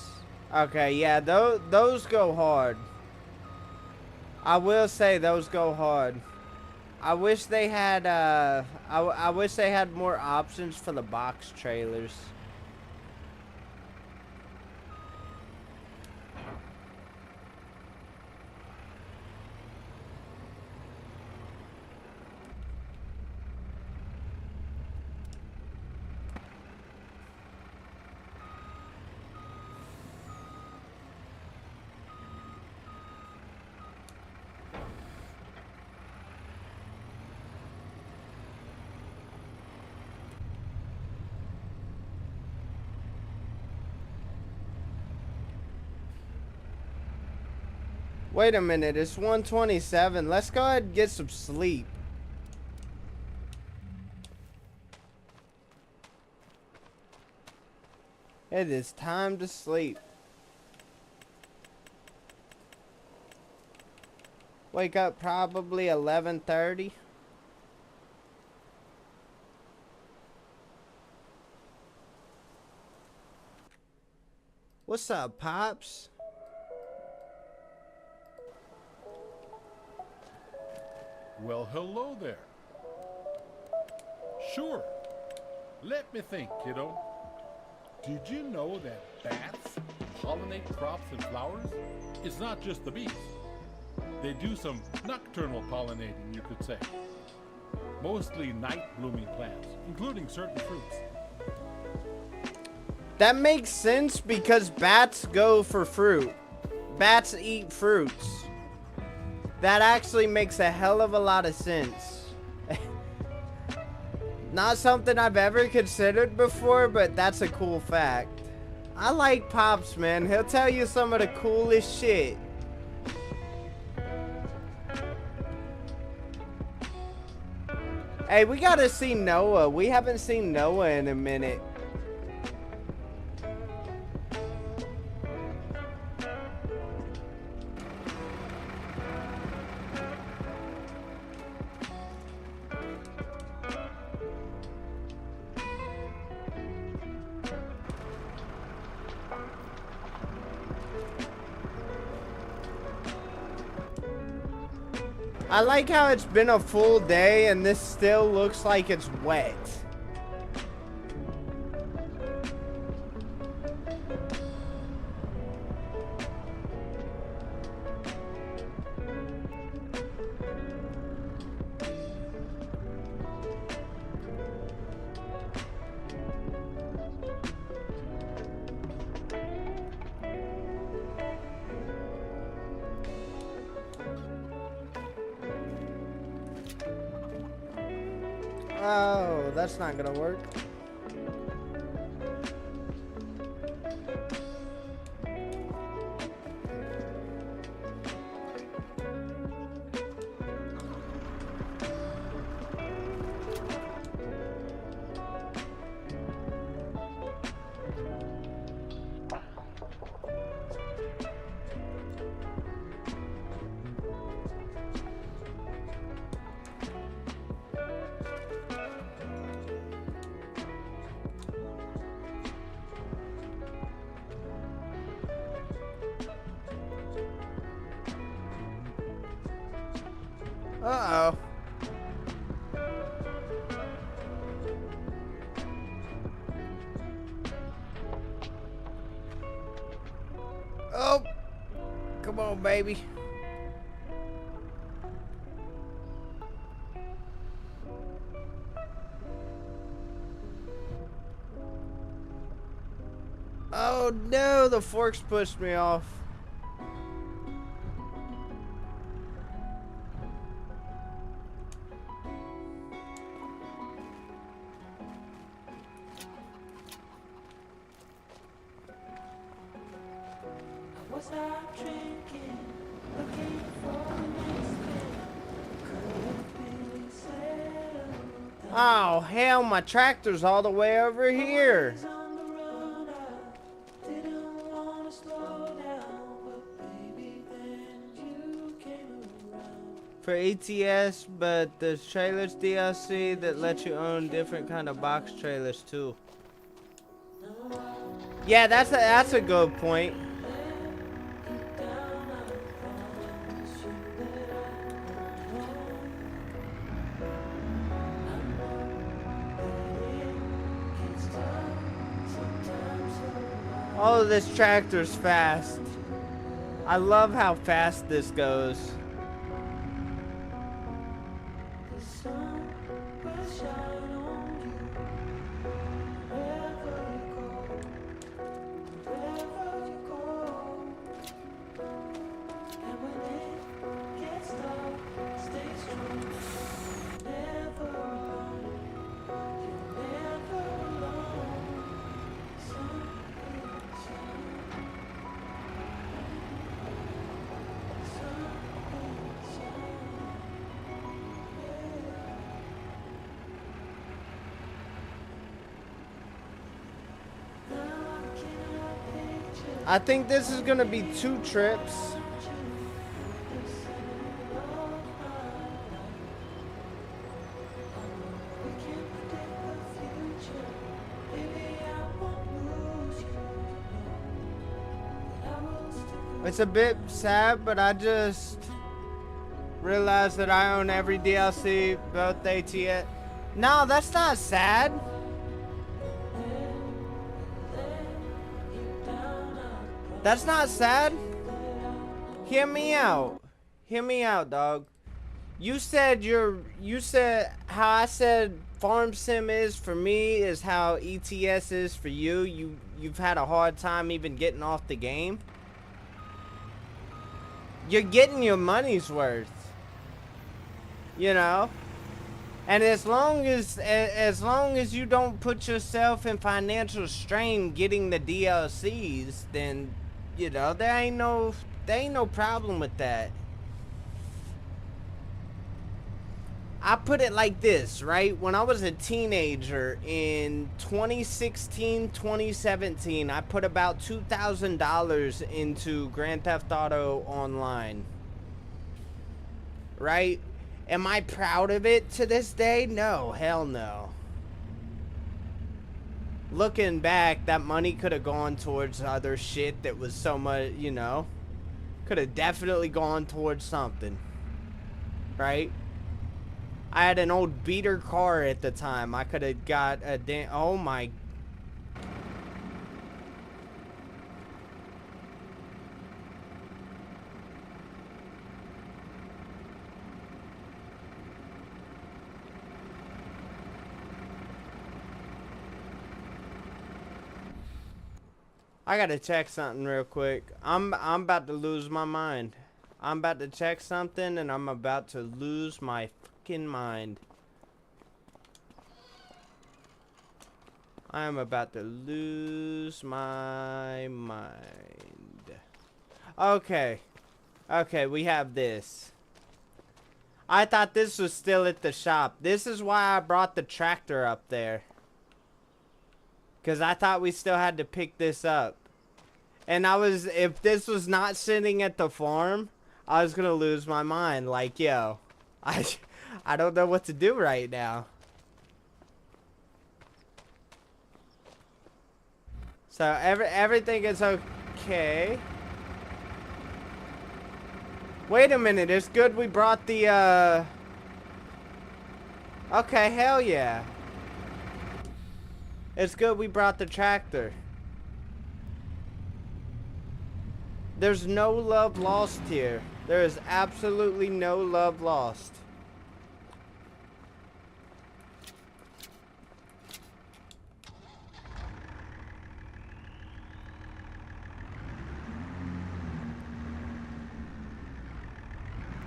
Okay, yeah, those go hard. I will say those go hard. I wish they had I wish they had more options for the box trailers. Wait a minute, it's 1:27. Let's go ahead and get some sleep. It is time to sleep. Wake up probably 11:30. What's up, Pops? Well, hello there. Sure. Let me think, kiddo. Did you know that bats pollinate crops and flowers? It's not just the bees. They do some nocturnal pollinating, you could say. Mostly night-blooming plants, including certain fruits. That makes sense because bats go for fruit. Bats eat fruits. That actually makes a hell of a lot of sense. Not something I've ever considered before, but that's a cool fact. I like Pops, man. He'll tell you some of the coolest shit. Hey, we gotta see Noah. We haven't seen Noah in a minute. I like how it's been a full day and this still looks like it's wet. that's not gonna work. Uh-oh. Oh, come on, baby. Oh no, the forks pushed me off. Was I drinking, looking for the next thing? Could be settled Oh hell, my tractor's all the way over here. on the road. I didn't want to slow down, but baby, then you came around. For ETS, but the trailers DLC that let you own different kind of box trailers too. Yeah, that's a good point. Oh, this tractor's fast. I love how fast this goes. The sun will shine on you wherever you go. And when it gets dark, stay strong. Never alone. You're never alone. Sun will shine. Sun will shine. I think this is gonna be 2 trips. It's a bit sad, but I just realized that I own every DLC, both ATS. No, that's not sad. That's not sad. Hear me out. Hear me out, dog. You said how I said Farm Sim is for me is how ETS is for you. You've had a hard time even getting off the game. You're getting your money's worth. You know? And as long as you don't put yourself in financial strain getting the DLCs, then you know, there ain't no problem with that. I put it like this, right? When I was a teenager in 2016, 2017, I put about $2,000 into Grand Theft Auto Online. Right? Am I proud of it to this day? No, hell no. Looking back, that money could have gone towards other shit that was so much, you know, could have definitely gone towards something, right? I had an old beater car at the time. I could have got a oh my. I gotta check something real quick. I'm about to lose my mind. I'm about to check something and I'm about to lose my fucking mind. I'm about to lose my mind. Okay. Okay, we have this. I thought this was still at the shop. This is why I brought the tractor up there. Because I thought we still had to pick this up. And if this was not sitting at the farm, I was going to lose my mind. Like, yo, I don't know what to do right now. So, everything is okay. Wait a minute, it's good we brought the, Okay, hell yeah. It's good we brought the tractor. There's no love lost here. There is absolutely no love lost.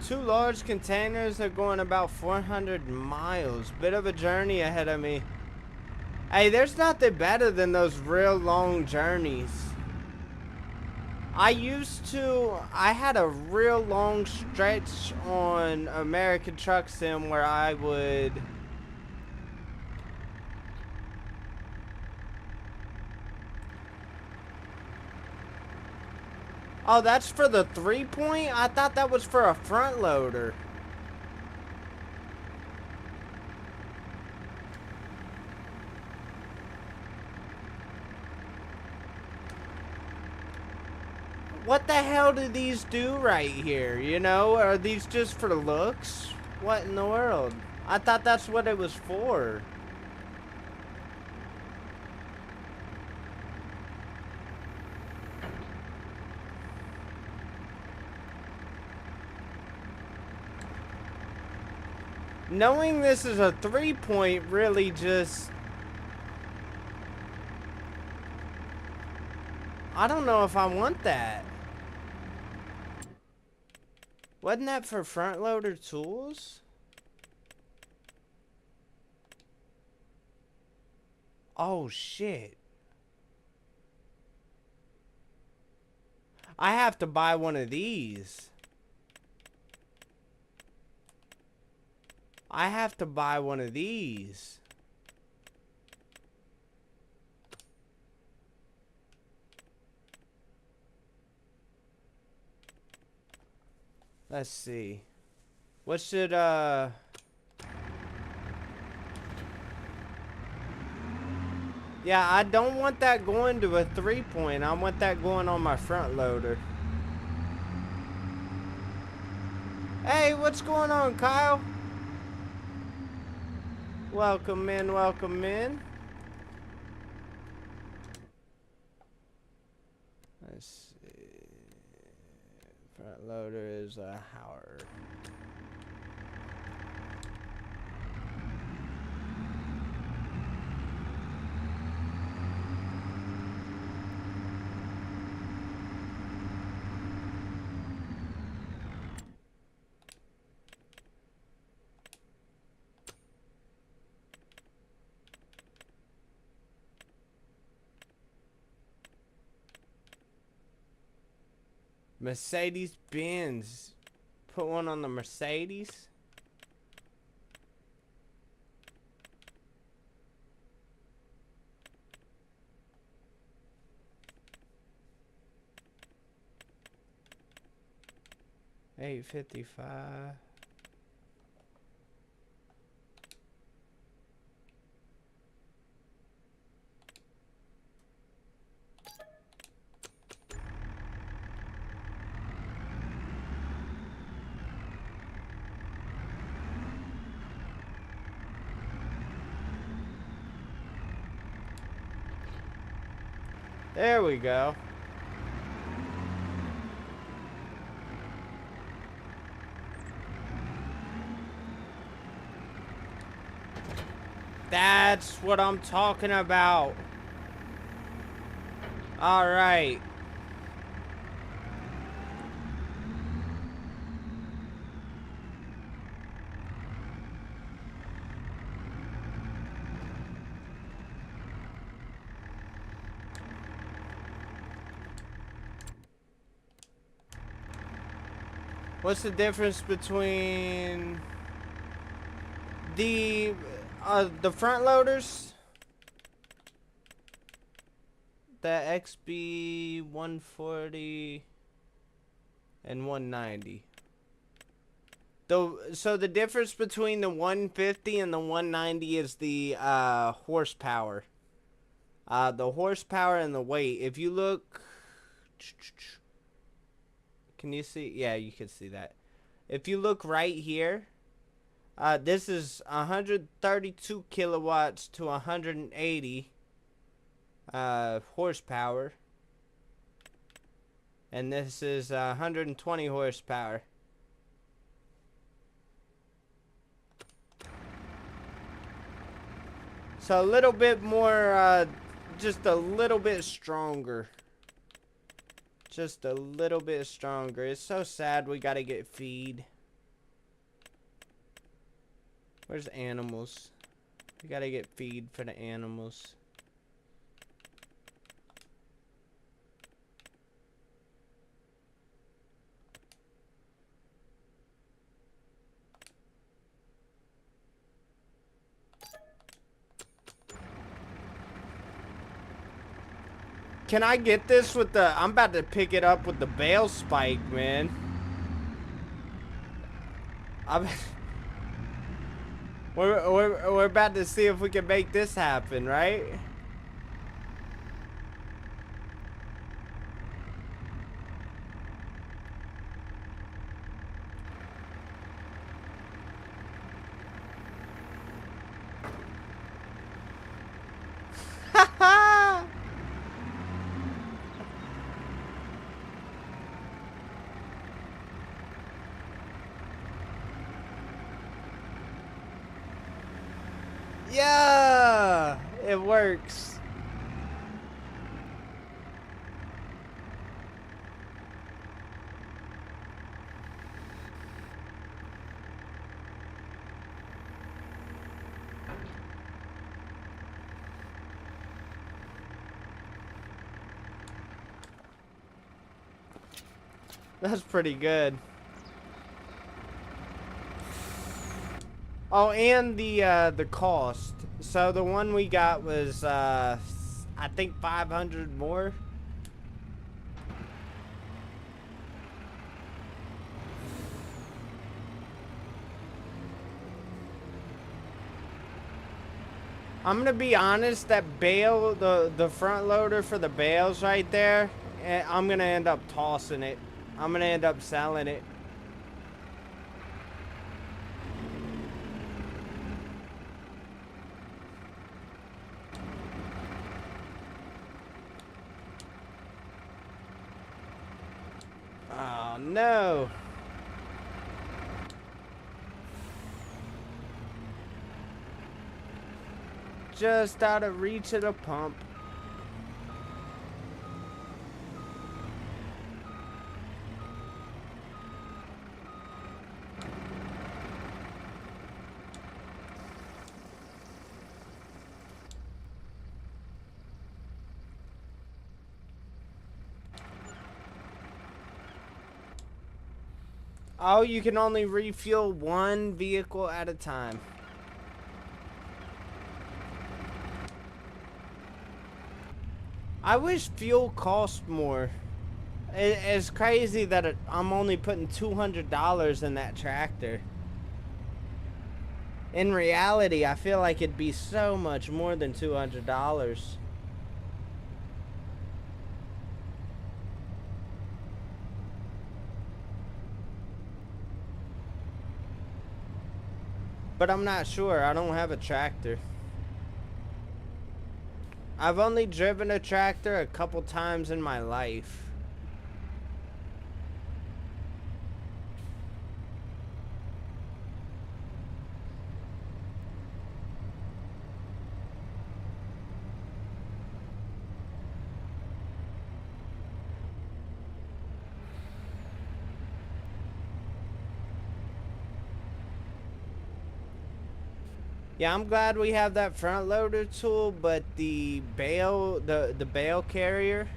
Two large containers are going about 400 miles. Bit of a journey ahead of me. Hey, there's nothing better than those real long journeys. I had a real long stretch on American Truck Sim where I would... Oh, that's for the 3-point? I thought that was for a front loader. What the hell do these do right here, you know? Are these just for looks? What in the world? I thought that's what it was for. Knowing this is a 3-point really just... I don't know if I want that. Wasn't that for front loader tools? Oh shit. I have to buy one of these. I have to buy one of these. Let's see. What should, Yeah, I don't want that going to a 3-point. I want that going on my front loader. Hey, what's going on, Kyle? Welcome in, welcome in. Let's see. Front loader is a Howard. Mercedes-Benz. Put one on the Mercedes. $855. There we go. That's what I'm talking about. All right. What's the difference between the front loaders? The XB 140 and 190. So the difference between the 150 and the 190 is the horsepower. The horsepower and the weight. If you look, can you see? Yeah, you can see that. If you look right here, this is 132 kilowatts to 180 horsepower, and this is 120 horsepower. So a little bit more, just a little bit stronger. Just a little bit stronger. It's so sad we gotta get feed. Where's animals? We gotta get feed for the animals. Can I get this with the... I'm about to pick it up with the bale spike, man. We're about to see if we can make this happen, right? Yeah, it works. That's pretty good. Oh, and the cost. So the one we got was I think 500 more. I'm gonna be honest, that bale, the front loader for the bales right there, I'm gonna end up tossing it. I'm gonna end up selling it. Oh no. Just out of reach of the pump. Oh, you can only refuel one vehicle at a time. I wish fuel cost more. It's crazy that I'm only putting $200 in that tractor. In reality, I feel like it'd be so much more than $200. But I'm not sure. I don't have a tractor. I've only driven a tractor a couple times in my life. Yeah, I'm glad we have that front loader tool, but the bale, the bale carrier,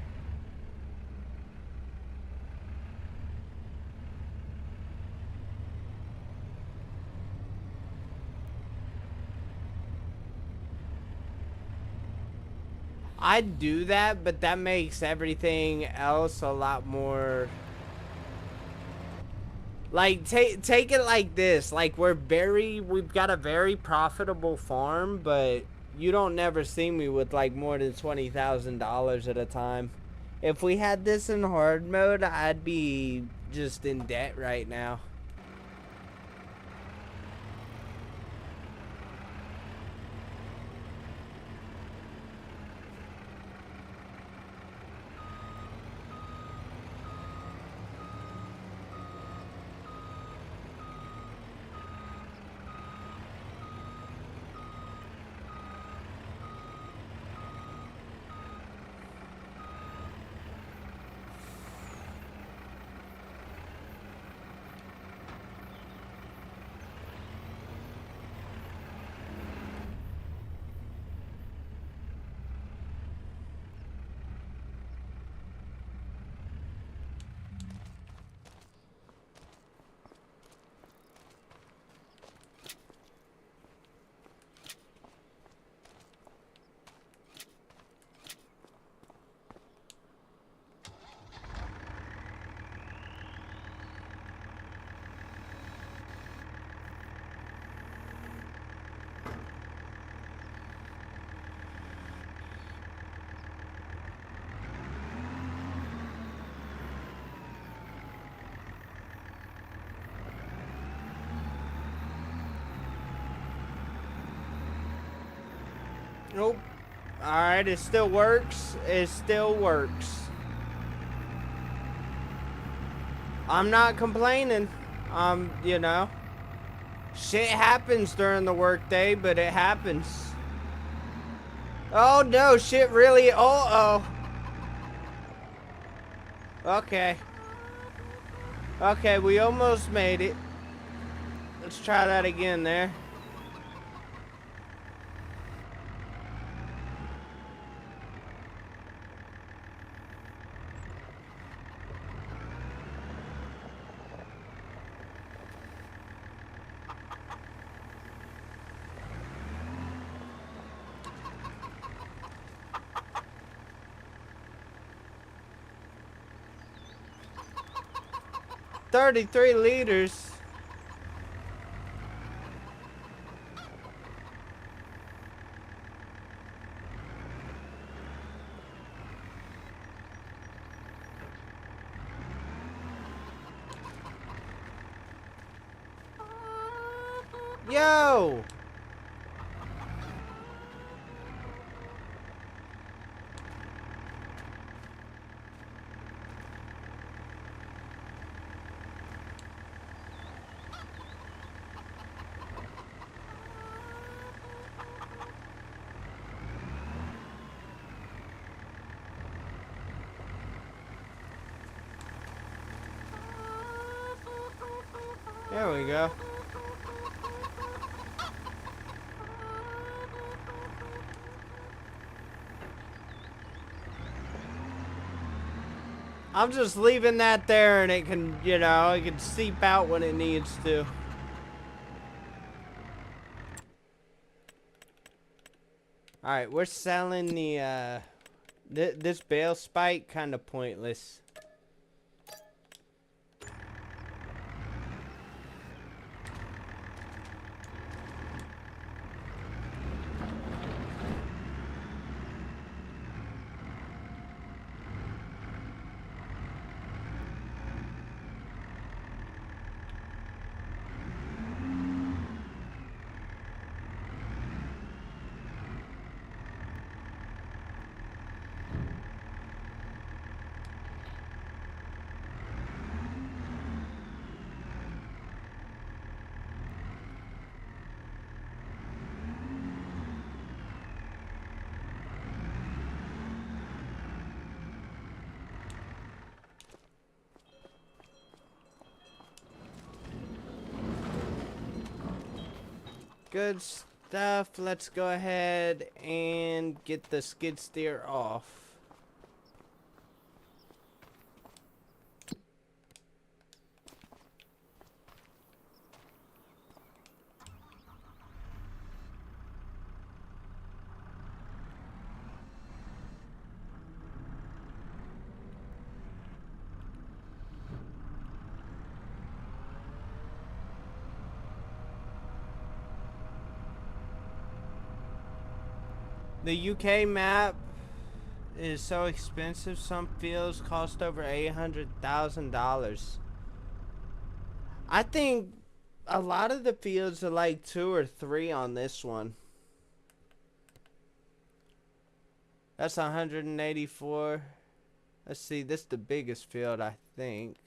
I'd do that, but that makes everything else a lot more... Like, take it like this. Like, we've got a very profitable farm, but you don't never see me with, like, more than $20,000 at a time. If we had this in hard mode, I'd be just in debt right now. Nope. Alright, it still works. It still works. I'm not complaining. You know. Shit happens during the workday, but it happens. Oh no, shit really. Oh. Okay. Okay, we almost made it. Let's try that again there. $33 liters. Yo! There we go. I'm just leaving that there and it can, you know, it can seep out when it needs to. Alright, we're selling the, this bale spike kind of pointless. Good stuff. Let's go ahead and get the skid steer off. The UK map is so expensive. Some fields cost over $800,000. I think a lot of the fields are like 2 or 3 on this one. That's 184. Let's see, this is the biggest field, I think.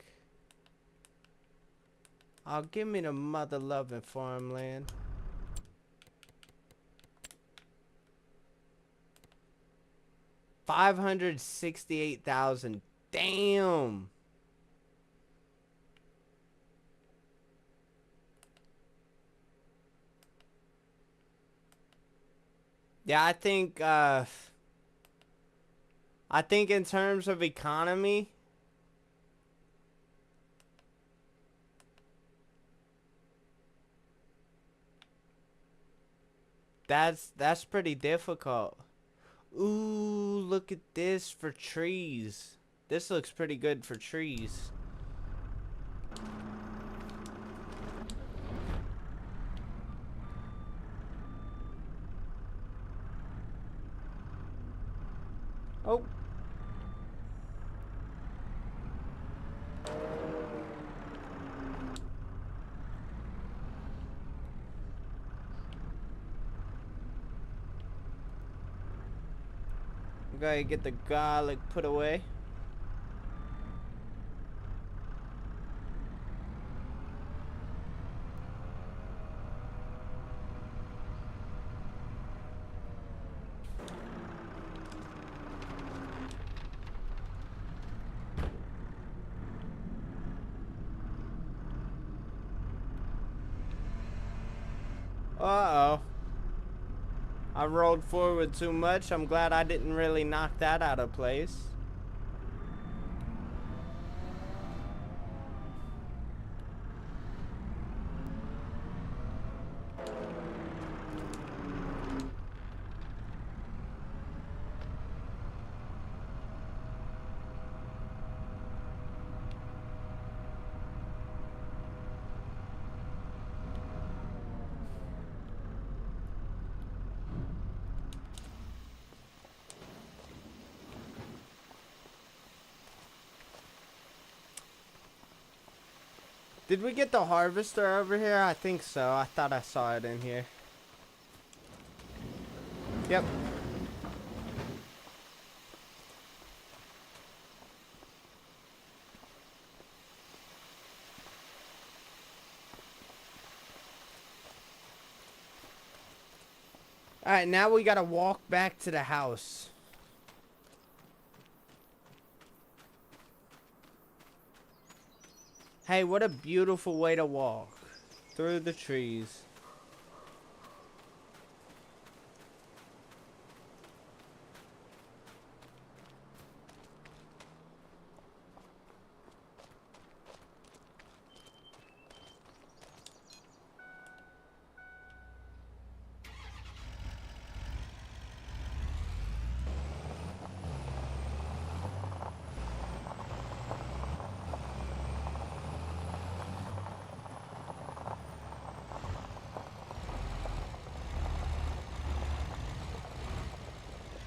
Oh, give me the mother-loving farmland. $568,000. Damn. Yeah, I think in terms of economy, that's pretty difficult. Ooh, look at this for trees. This looks pretty good for trees. Oh. Gotta get the garlic put away. Uh-oh. I rolled forward too much. I'm glad I didn't really knock that out of place. Did we get the harvester over here? I think so. I thought I saw it in here. Yep. Alright, now we gotta walk back to the house. Hey, what a beautiful way to walk through the trees.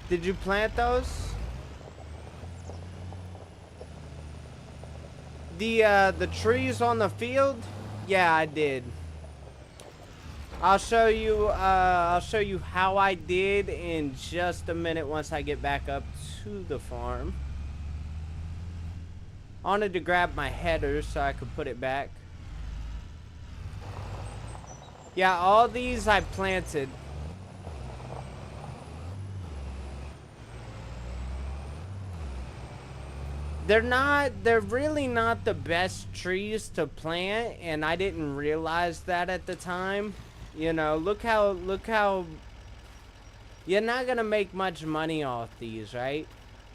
Did you plant those? The trees on the field? Yeah, I did. I'll show you how I did in just a minute once I get back up to the farm. I wanted to grab my header so I could put it back. Yeah, all these I planted. They're really not the best trees to plant, and I didn't realize that at the time. You know, look how you're not gonna make much money off these, right?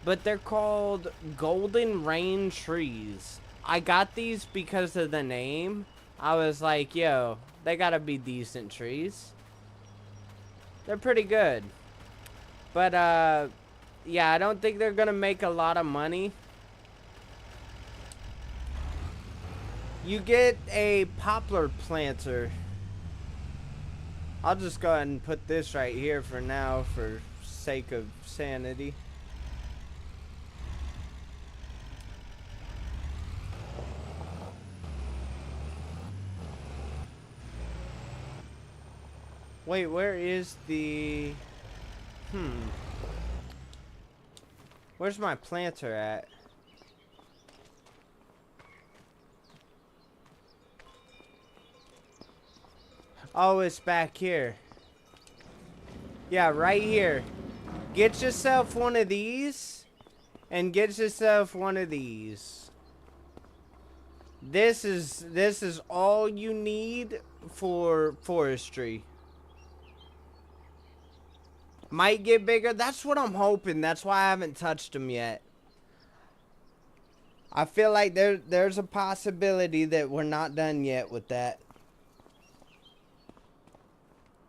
But they're called Golden Rain trees. I got these because of the name. I was like, yo, they gotta be decent trees. They're pretty good. But yeah, I don't think they're gonna make a lot of money. You get a poplar planter. I'll just go ahead and put this right here for now for sake of sanity. Wait, where is the... Where's my planter at? Oh, it's back here. Yeah, right here. Get yourself one of these. And get yourself one of these. This is all you need for forestry. Might get bigger. That's what I'm hoping. That's why I haven't touched them yet. I feel like there's a possibility that we're not done yet with that.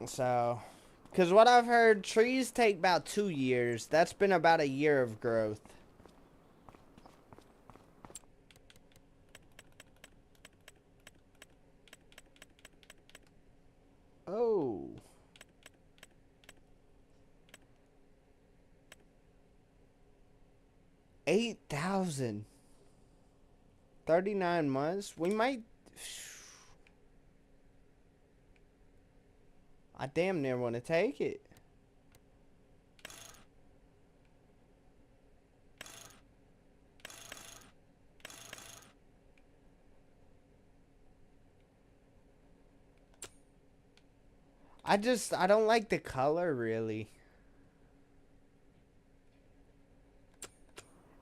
So, because what I've heard, trees take about 2 years. That's been about a year of growth. Oh. $8,000. 39 months. We might... I damn near want to take it. I don't like the color, really.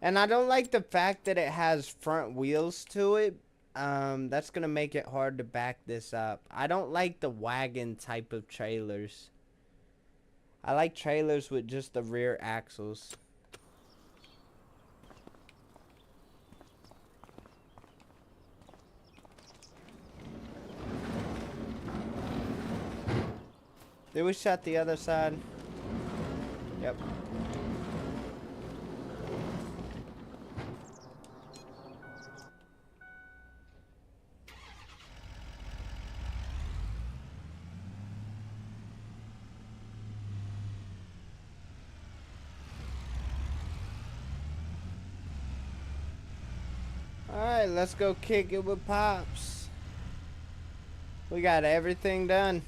And I don't like the fact that it has front wheels to it. That's gonna make it hard to back this up. I don't like the wagon type of trailers. I like trailers with just the rear axles. Did we shut the other side? Yep. Alright, let's go kick it with Pops. We got everything done.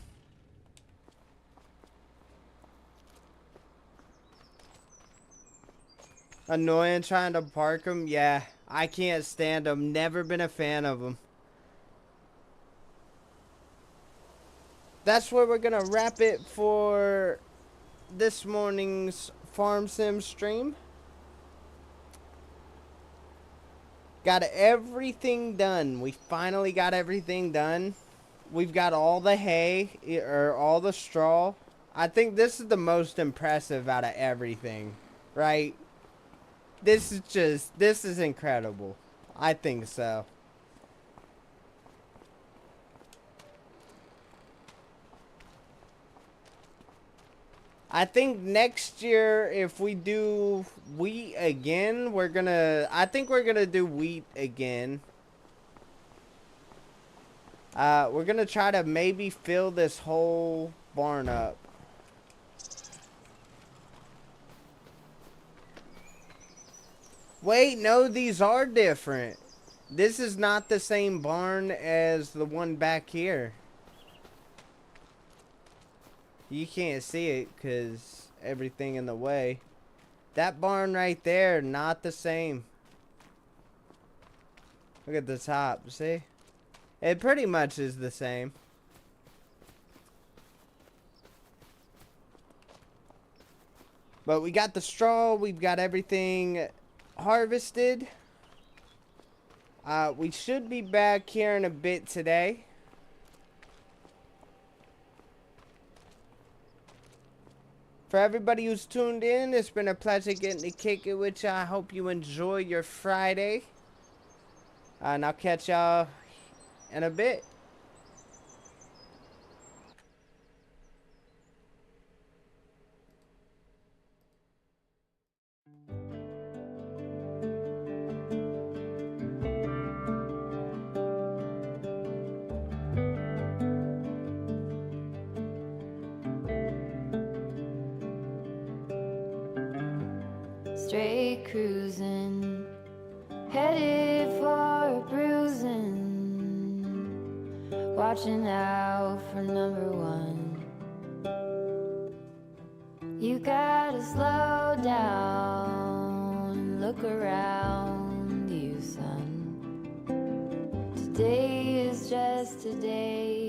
Annoying trying to park them? Yeah, I can't stand them. Never been a fan of them. That's where we're gonna wrap it for this morning's Farm Sim stream. Got everything done. We finally got everything done. We've got all the hay, or all the straw. I think this is the most impressive out of everything, right? This is incredible. I think so. I think next year, if we do wheat again, I think we're gonna do wheat again. We're gonna try to maybe fill this whole barn up. Wait, no, these are different. This is not the same barn as the one back here. You can't see it because everything in the way. That barn right there, not the same. Look at the top, see? It pretty much is the same. But we got the straw, we've got everything harvested. We should be back here in a bit today. For everybody who's tuned in, it's been a pleasure getting to kick it with you. I hope you enjoy your Friday. And I'll catch y'all in a bit. straight cruising, headed for a bruising, watching out for number one. You gotta slow down and look around you, son. Today is just a day